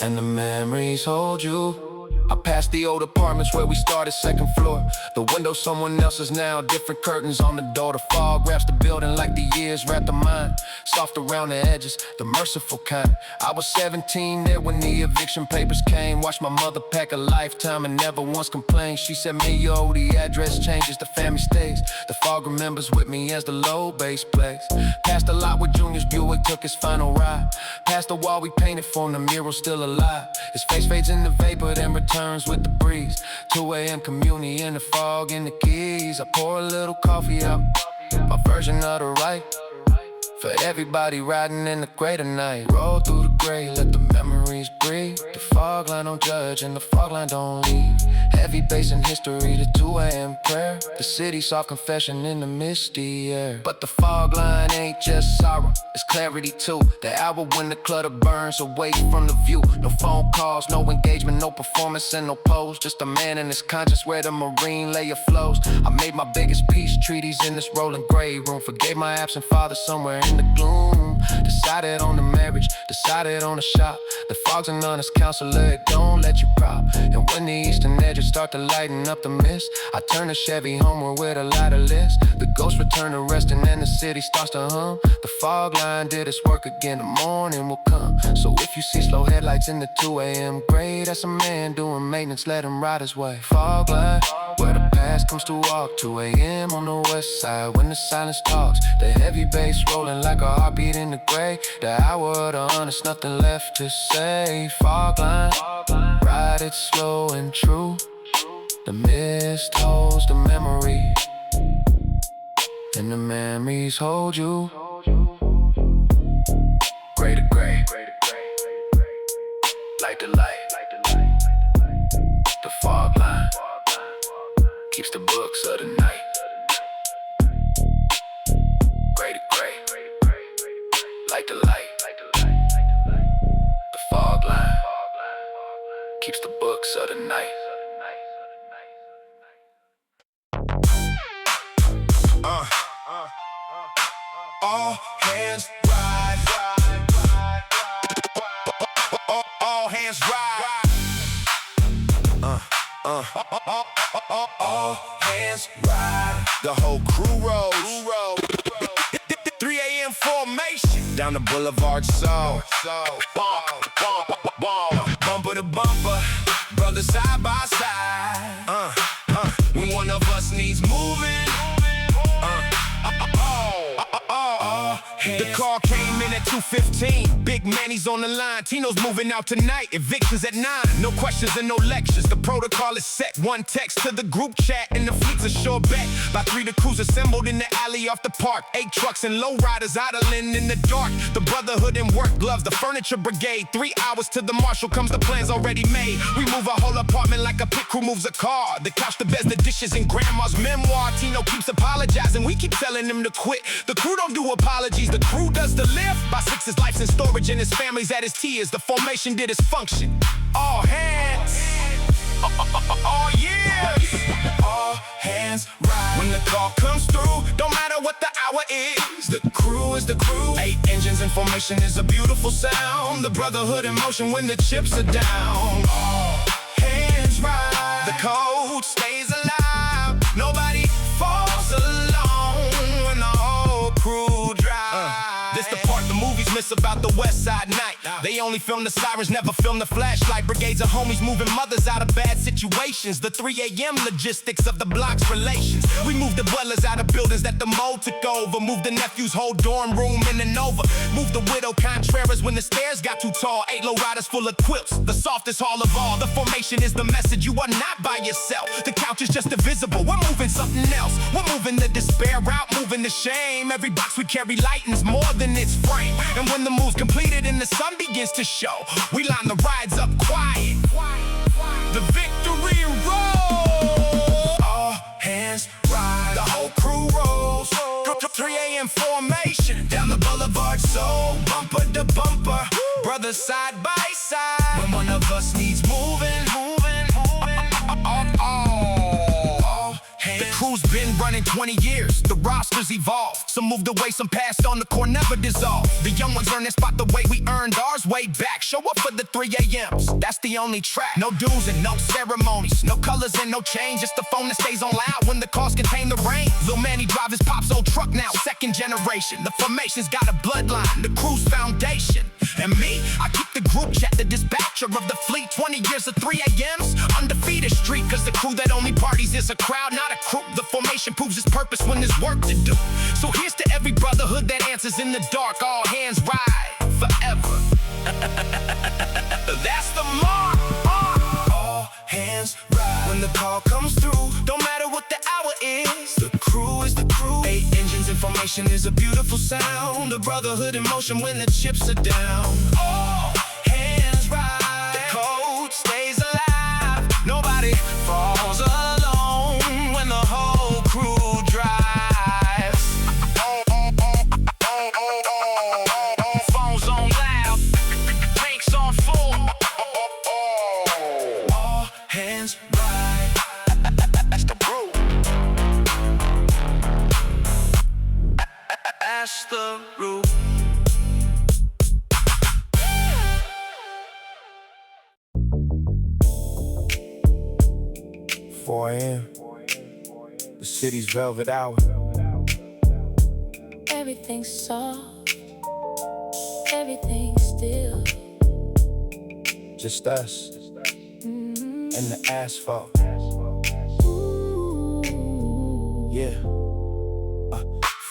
and the memories hold you. I passed the old apartments where we started, 2nd floor. The window someone else's now, different curtains on the door. The fog wraps the building like the years wrap the mind. Soft around the edges, the merciful kind. I was 17 there when the eviction papers came. Watched my mother pack a lifetime and never once complained. She said, "Me, yo, the address changes, the family stays." The fog remembers with me as the low bass plays. Passed a lot with Junior's Buick, took his final ride. Past the wall we painted for him, the mural's still alive. His face fades in the vapor, then returns with the breeze. 2 a.m. community in the fog and the keys. I pour a little coffee out, my version of the right, for everybody riding in the gray tonight. Roll through the gray, let the memories breathe. The fog line don't judge and the fog line don't leave. Heavy bass in history, the 2 a.m. prayer. The city soft confession in the misty air. But the fog line ain't just sorrow, it's clarity too. The hour when the clutter burns away from the view. No phone calls, no engagement, no performance and no pose. Just a man in his conscience where the marine layer flows. I made my biggest peace treaties in this rolling gray room. Forgave my absent father somewhere in the gloom. Decided on the marriage, decided on the shop. The fog's an honest counselor, it don't let you prop. And when the eastern edges start to lighten up the mist, I turn the Chevy homeward with a lighter list. The ghosts return to resting and the city starts to hum. The fog line did its work again, the morning will come. So if you see slow headlights in the 2 a.m. gray, that's a man doing maintenance, let him ride his way. Fog line, where the past comes to walk. 2 a.m. on the west side, when the silence talks. The heavy bass rolling like a heartbeat in the gray. The hour of the honest, nothing left to say. Fog line, ride it slow and true. The mist holds the memory, and the memories hold you. Gray to gray, light to light. The fog line keeps the books of the night. Gray to gray, light to light. The fog line keeps the books of the night. All hands ride. All hands ride. All hands ride. The whole crew rolls. 3 a.m. formation down the Boulevard. So bumper to bumper, brothers side by side. When one of us needs moving. The car came in at 2:15. Big Manny's on the line. Tino's moving out tonight. Evictions at 9. No questions and no lectures. The protocol is set. One text to the group chat and the fleet's a sure bet. By 3 the crews assembled in the alley off the park. 8 trucks and lowriders idling in the dark. The brotherhood and work gloves. The furniture brigade. 3 hours to the marshal comes the plans already made. We move a whole apartment like a pit crew moves a car. The couch, the beds, the dishes, and grandma's memoir. Tino keeps apologizing. We keep telling him to quit. The crew don't do apologies. The crew does the lift. By 6 his life's in storage and his family's at his tears. The formation did its function. All hands. All years. All hands ride. When the call comes through, don't matter what the hour is. The crew is the crew. 8 engines in formation is a beautiful sound. The brotherhood in motion when the chips are down. All hands ride. The code stays alive. Nobody falls alone when the whole crew drives. This the part the movies miss about the Westside night. They only film the sirens, never film the flashlight. Brigades of homies moving mothers out of bad situations. The 3 a.m. logistics of the block's relations. We moved the dwellers out of buildings that the mold took over. Moved the nephew's whole dorm room in and over. Moved the widow Contreras when the stairs got too tall. 8 low riders full of quilts, the softest hall of all. The formation is the message, you are not by yourself. The couch is just invisible, we're moving something else. We're moving the despair out, moving the shame. Every box we carry lightens more than its frame. And when the move's completed and the sun begins to show, we line the rides up quiet. The victory roll. All hands ride. The whole crew rolls. 3 a.m. formation down the Boulevard. So bumper to bumper, brothers side by side. When one of us needs moving. The crew's been running 20 years, the rosters evolved. Some moved away, some passed on, the core never dissolved. The young ones earn their spot the way we earned ours way back. Show up for the 3 a.m.s, that's the only track. No dues and no ceremonies, no colors and no change. Just the phone that stays on loud when the cars contain the rain. Lil Manny drive his pop's old truck now, 2nd generation. The formation's got a bloodline, the crew's foundation. And me, I keep the group chat, the dispatcher of the fleet. 20 years of 3 a.m.s, undefeated streak. Cause the crew that only parties is a crowd, not a crew. The formation proves its purpose when there's work to do. So here's to every brotherhood that answers in the dark. All hands ride forever. That's the mark. All hands ride. When the call comes through, don't matter what the hour is. The crew is the crew. 8 engines in formation is a beautiful sound. The brotherhood in motion when the chips are down. All hands ride. The code stays alive. Nobody falls alone when the whole crew drives. Phones on loud, tanks on full. All hands ride. That's the brew. That's the rule. The city's velvet hour. Everything's soft, everything's still. Just us and the asphalt. Ooh. Yeah.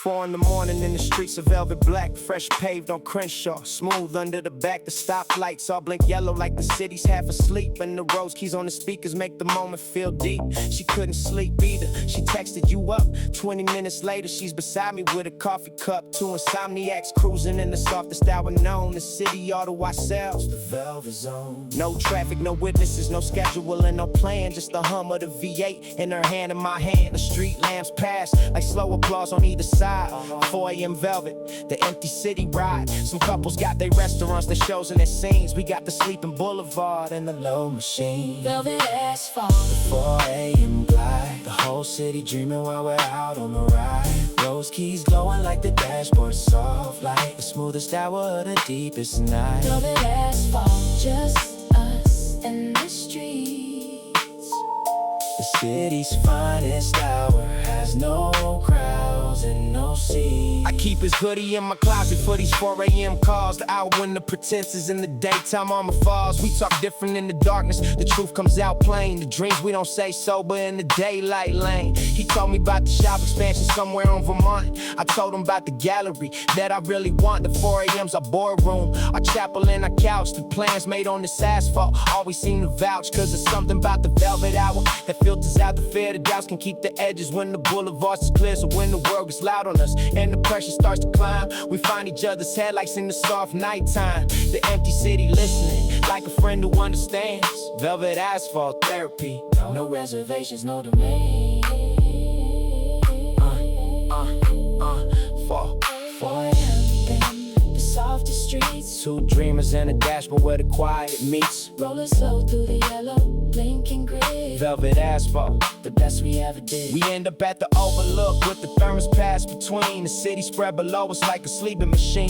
4 in the morning in the streets of velvet black, fresh paved on Crenshaw, smooth under the back. The stoplights all blink yellow like the city's half asleep, and the rose keys on the speakers make the moment feel deep. She couldn't sleep either, she texted you up. 20 minutes later, she's beside me with a coffee cup. Two insomniacs cruising in the softest hour known. The city all to ourselves, the velvet zone. No traffic, no witnesses, no schedule and no plan, just the hum of the V8 in her hand in my hand. The street lamps pass like slow applause on either side. 4 a.m. velvet, the empty city ride. Some couples got their restaurants, their shows and their scenes. We got the sleeping Boulevard and the low machine. Velvet asphalt, The 4 a.m. glide, the whole city dreaming while we're out on the ride. Rose keys glowing like the dashboard, soft light, the smoothest hour of the deepest night. velvet asphalt, just us and the streets. The city's finest hour has no crowds and no seats. I keep his hoodie in my closet for these 4 a.m. calls. The hour when the pretense is in the daytime armor falls. We talk different in the darkness, the truth comes out plain. The dreams we don't say sober in the daylight lane. He told me about the shop expansion somewhere on Vermont. I told him about the gallery that I really want. The 4 a.m.'s our boardroom, our chapel and our couch. The plans made on this asphalt always seem to vouch, cause there's something about the velvet hour that filters out the fear. The doubts can keep the edges when the boulevards is clear. So when the world gets loud on us and the pressure starts to climb, we find each other's headlights in the soft nighttime. The empty city listening like a friend who understands. Velvet asphalt therapy, no reservations, no demand. 4 a.m. the softest streets. Two dreamers in a dashboard where the quiet meets. Rolling slow through the yellow, blinking grid. Velvet asphalt, the best we ever did. we end up at the overlook with the thermos pass between. The city spread below us like a sleeping machine.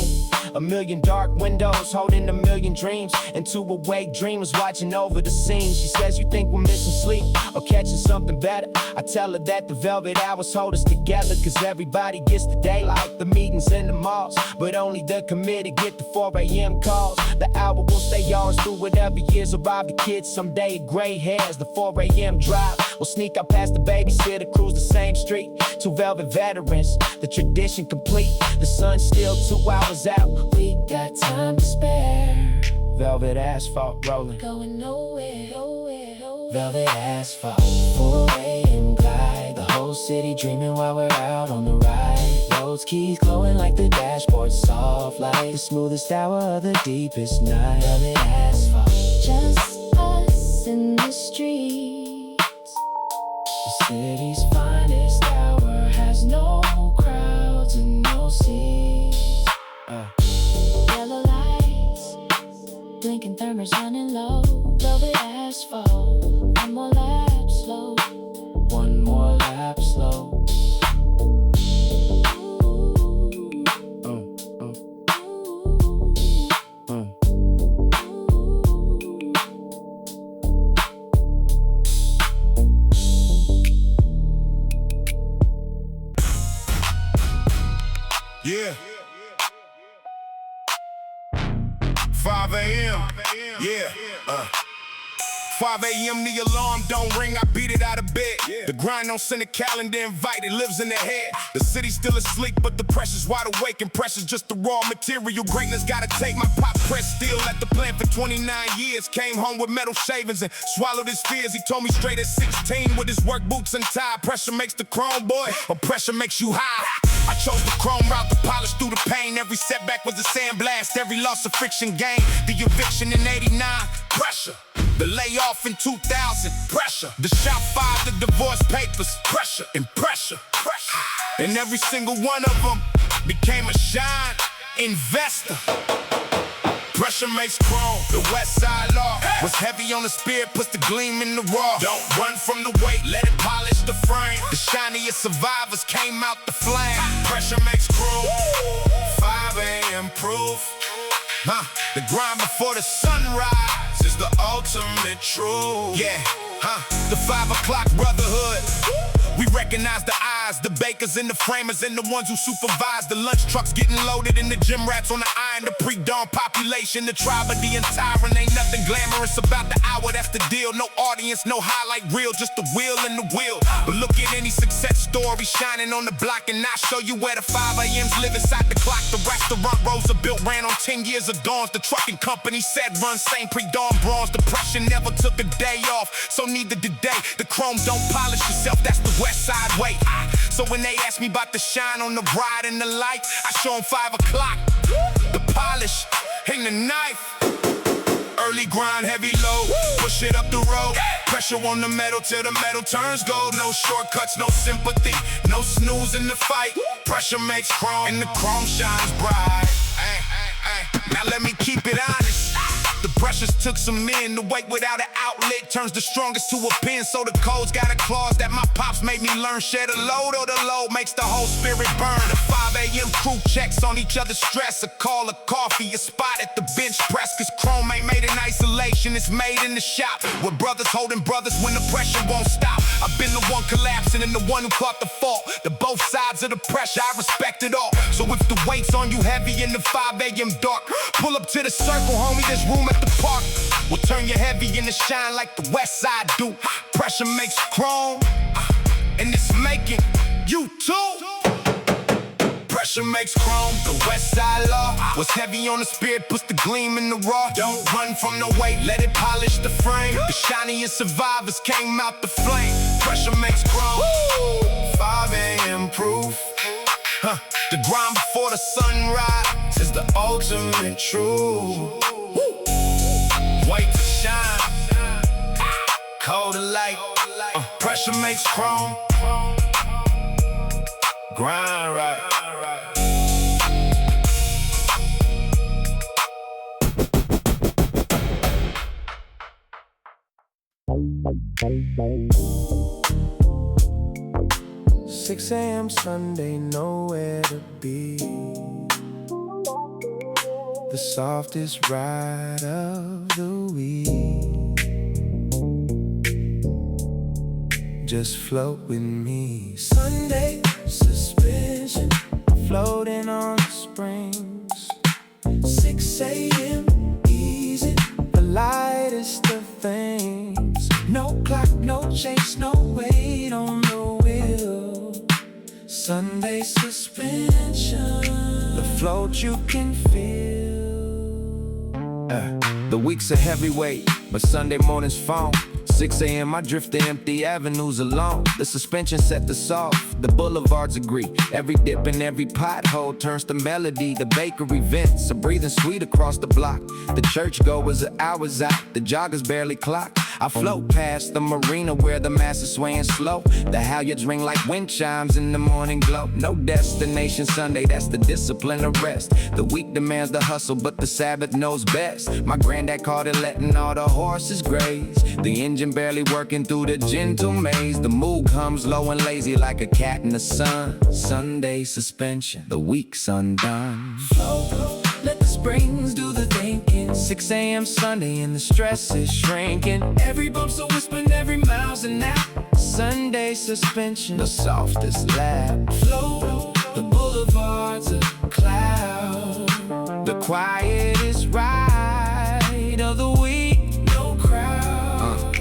A million dark windows holding a million dreams, and two awake dreamers watching over the scene. She says, you think we're missing sleep or catching something better? I tell her that the velvet hours hold us together, cause everybody gets the daylight, the meetings in the malls, but only the committed get the 4 a.m. calls. The hour will stay yours through whatever years arrive the kids someday. Gray hairs, the 4 a.m. drive. We'll sneak out past the babysitter, cruise the same street. Two velvet veterans, the tradition complete. The sun's still 2 hours out. We got time to spare. Velvet asphalt rolling, Going nowhere, nowhere, nowhere. velvet asphalt. 4 a.m. glide, the whole city dreaming while we're out on the ride. Rose keys glowing like the dashboard, soft light, the smoothest hour of the deepest night. Velvet asphalt, Just us in the streets. the city's finest hour has no crowds and no seats. Yellow lights, blinking thermos running low. Velvet asphalt, one more lap slow. One more lap slow. Yeah. 5 a.m. Yeah. 5 a.m. the alarm don't ring, I beat it out of bed. The grind don't send a calendar invite, it lives in the head. The city's still asleep, but the pressure's wide awake, and pressure's just the raw material. Greatness gotta take. My pop press still at the plant for 29 years. Came home with metal shavings and swallowed his fears. He told me straight at 16 with his work boots untied. Pressure makes the chrome boy, or pressure makes you high. I chose the chrome route to polish through the pain. Every setback was a sandblast, every loss of friction gain. The eviction in 89, pressure. The layoff in 2000, pressure. The shop fire, the divorce papers, pressure and pressure. And every single one of them became a shine investor. Pressure makes chrome, the Westside law. What's heavy on the spirit puts the gleam in the raw. Don't run from the weight, let it polish the frame. The shiniest survivors came out the flame. Pressure makes chrome, 5 a.m. proof. The grind before the sunrise is the ultimate truth. Yeah, the 5 o'clock brotherhood. We recognize the eyes guys, the bakers and the framers and the ones who supervise the lunch trucks getting loaded and the gym rats on the iron, the pre-dawn population, the tribe of the tyrant. Ain't nothing glamorous about the hour, that's the deal. No audience, no highlight reel, just the wheel and the wheel. But look at any success story shining on the block, and I show you where the 5 a.m.s live inside the clock. The restaurant rows are built, ran on 10 years of dawns. The trucking company said run, same pre-dawn bronze. Depression never took a day off, so neither did they. The chrome don't polish yourself, that's the west side way. So when they ask me about the shine on the ride and the light, I show them 5 o'clock. The polish and the knife. Early grind, heavy load, push it up the road. Pressure on the metal till the metal turns gold. No shortcuts, no sympathy, no snooze in the fight. Pressure makes chrome, and the chrome shines bright. Now let me keep it honest. The pressures took some men. The weight without an outlet turns the strongest to a pin. So the code's got a clause that my pops made me learn. Share the load or the load makes the whole spirit burn. The 5 a.m. crew checks on each other's stress. A call, a coffee, a spot at the bench press. Cause chrome ain't made in isolation, it's made in the shop. With brothers holding brothers when the pressure won't stop. I've been the one collapsing and the one who caught the fault. The both sides of the pressure, I respect it all. So if the weight's on you heavy in the 5 a.m. dark, pull up to the circle, homie, there's room at the park. We'll turn you heavy into shine like the west side do. Pressure makes chrome, and it's making you too. Pressure makes chrome, the west side law. What's heavy on the spirit puts the gleam in the raw. Don't run from the weight, let it polish the frame. The shiniest survivors came out the flame. Pressure makes chrome, 5 a.m. proof. The grind before the sunrise is the ultimate truth. Wait to shine, cold to light. Pressure makes chrome, grind right. 6 a.m. Sunday, nowhere to be. The softest ride of the week. Just float with me. Sunday suspension, floating on the springs. 6 a.m. easy, the lightest of things. No clock, no chase, no weight on the wheel. Sunday suspension, the float you can feel. The week's a heavyweight, but Sunday morning's phone. 6 a.m. I drift the empty avenues alone. The suspension set us off, the boulevards agree. Every dip and every pothole turns to melody. The bakery vents are breathing sweet across the block. The churchgoers are hours out, the joggers barely clock. I float past the marina where the mass is swaying slow. The halyards ring like wind chimes in the morning glow. No destination Sunday, that's the discipline of rest. The week demands the hustle, but the Sabbath knows best. My granddad called it letting all the horses graze. The engine barely working through the gentle maze. The mood comes low and lazy like a cat in the sun. Sunday suspension, the week's undone. Flow, let the springs do the thinking. 6 a.m. Sunday and the stress is shrinking. Every bump's a whisper and every mile's an hour. Sunday suspension, the softest lap. Flow, the boulevards a cloud. The quietest ride of the week, no crowd.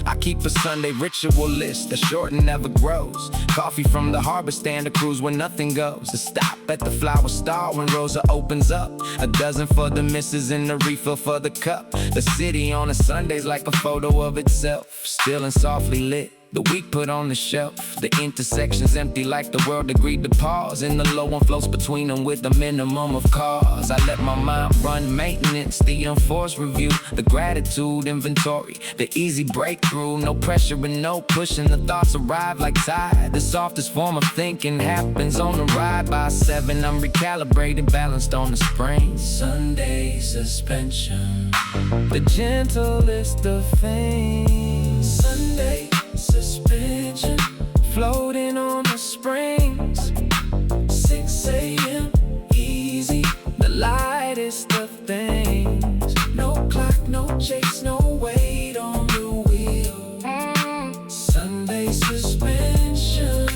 I keep a Sunday ritual list that's short and never grows. Coffee from the harbor stand, a cruise where nothing goes. A stop at the flower star when Rosa opens up. A dozen for the missus and a refill for the cup. The city on a Sunday's like a photo of itself, still and softly lit. The week put on the shelf. The intersection's empty like the world agreed to pause. And the low one floats between them with a minimum of cars. I let my mind run maintenance, the enforced review, the gratitude inventory, the easy breakthrough. No pressure and no pushing, the thoughts arrive like tide. The softest form of thinking happens on the ride. By 7 I'm recalibrated, balanced on the spring. Sunday suspension, the gentlest of things. Sunday suspension, floating on the springs. 6 a.m. easy, the lightest of things. No clock, no chase, no weight on the wheel. Sunday suspension.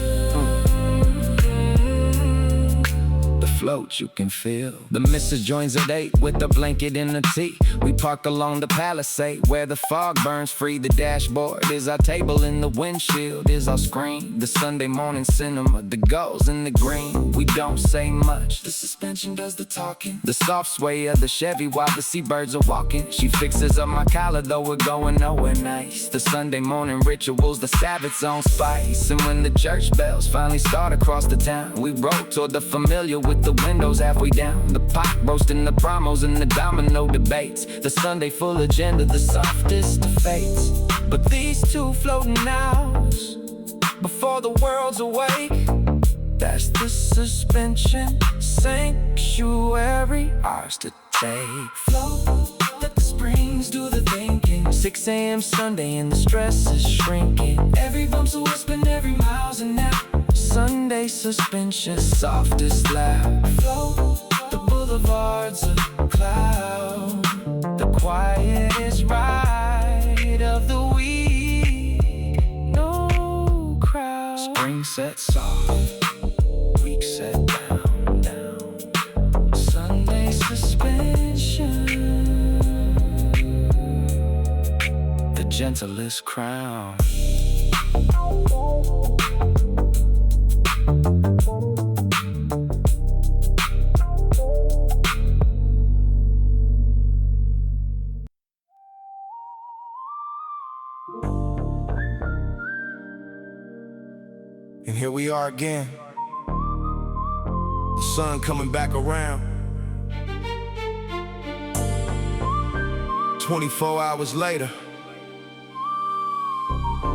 float, you can feel. The missus joins at 8 with a blanket and a tea. We park along the Palisade where the fog burns free. The dashboard is our table and the windshield is our screen. The Sunday morning cinema, the goals in the green. We don't say much, the suspension does the talking. The soft sway of the Chevy while the seabirds are walking. She fixes up my collar though we're going nowhere nice. The Sunday morning rituals, the Sabbath's on spice. And when the church bells finally start across the town, we roll toward the familiar with the windows halfway down. The pot roasting, the promos and the domino debates. The Sunday full agenda, the softest of fates. But these two floating hours before the world's awake, that's the suspension sanctuary, ours to take. Float, let the springs do the thinking. 6 a.m. Sunday and the stress is shrinking. Every bump's a whisper and every mile's a nap. Sunday suspension, softest lap. Float, the boulevard's a cloud. The quietest ride of the week. No crowd. Spring sets off, week set down, down. Sunday suspension, the gentlest crown. And here we are again, the sun coming back around. 24 hours later,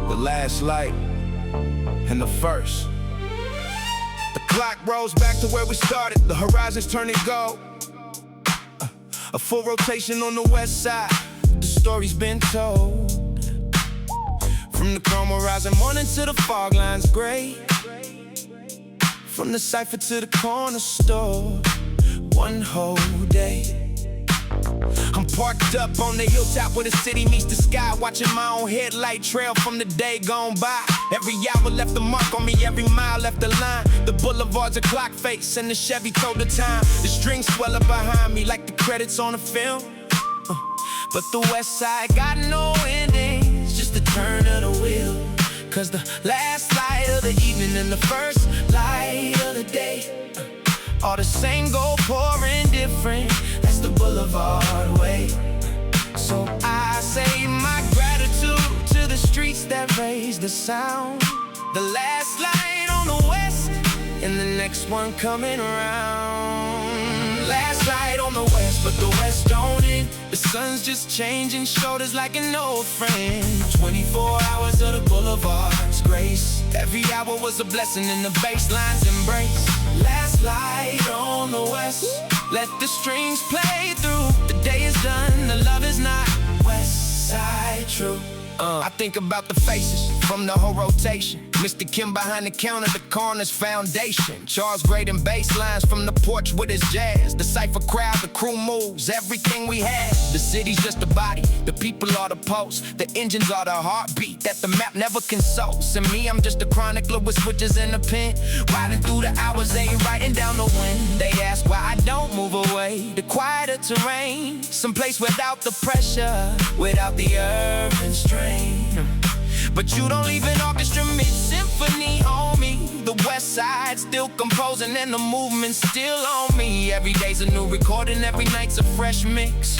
the last light and the first. The clock rolls back to where we started, the horizon's turning gold. A full rotation on the west side, the story's been told. From the chrome horizon morning to the fog lines gray. From the cypher to the corner store, one whole day. I'm parked up on the hilltop where the city meets the sky, watching my own headlight trail from the day gone by. Every hour left a mark on me, every mile left a line. The boulevard's a clock face and the Chevy told the time. The strings swell up behind me like the credits on a film. But the west side got no endings, just the turn of the wheel. Cause the last light of the evening and the first light of the day, all the same gold pouring different, that's the boulevard way. So I say my gratitude to the streets that raise the sound. The last light on the west and the next one coming around. Last light on the west, but the west don't end. The sun's just changing shoulders like an old friend. 24 hours of the boulevard's grace. Every hour was a blessing in the bassline's embrace. Last light on the west, let the strings play through. The day is done, the love is not west side true. I think about the faces from the whole rotation. Mr. Kim behind the counter, the corner's foundation. Charles grading bass lines from the porch with his jazz. The cypher crowd, the crew moves, everything we had. The city's just a body, the people are the pulse. The engines are the heartbeat that the map never consoles. And me, I'm just a chronicler with switches and a pen. Riding through the hours, ain't writing down the wind. They ask why I don't move away. The quieter terrain, someplace without the pressure, without the urban strain. But you don't leave an orchestra mid-symphony on me. The west side still composing and the movement's still on me. Every day's a new recording, every night's a fresh mix.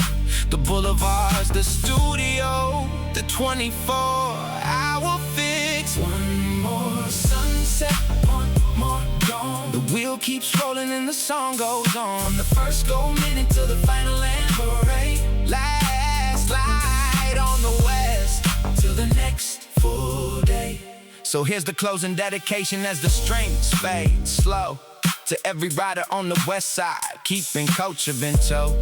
The boulevard's the studio, the 24-hour fix. One more sunset, one more dawn. The wheel keeps rolling and the song goes on. From the first gold minute to the final end parade. Last light on the west till the next full day. So here's the closing dedication as the strings fade slow. To every rider on the west side, keeping culture in tow.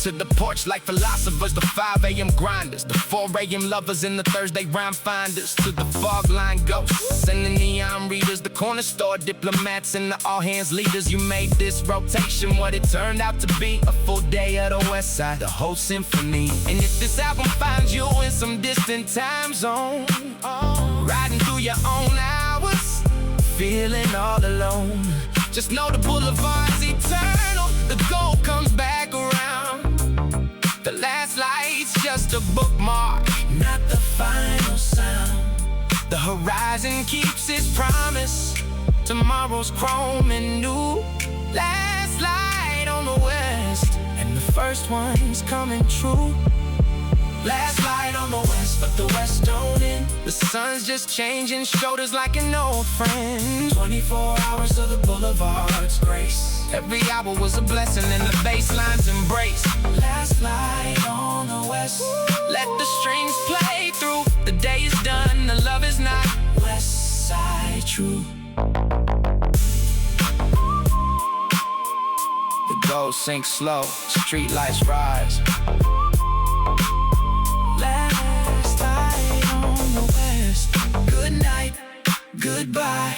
To the porch like philosophers, the 5 a.m. grinders, the 4 a.m. lovers and the Thursday rhyme finders. To the fog line ghosts and the neon readers, the corner store diplomats and the all hands leaders. You made this rotation what it turned out to be, a full day of the west side, the whole symphony. And if this album finds you in some distant time zone, riding through your own hours, feeling all alone, Just know the boulevard's eternal. The goal comes back around. The last light's just a bookmark, not the final sound. The horizon keeps its promise. Tomorrow's chrome and new. Last light on the west, and the first one's coming true. Last light on the west, but the west don't end. The sun's just changing shoulders like an old friend. 24 hours of the boulevard's grace. Every hour was a blessing and the bassline's embrace. Last light on the west. Let the strings play through. The day is done, the love is not west side true. The gold sinks slow, street lights rise. Last light on the west. Good night, goodbye.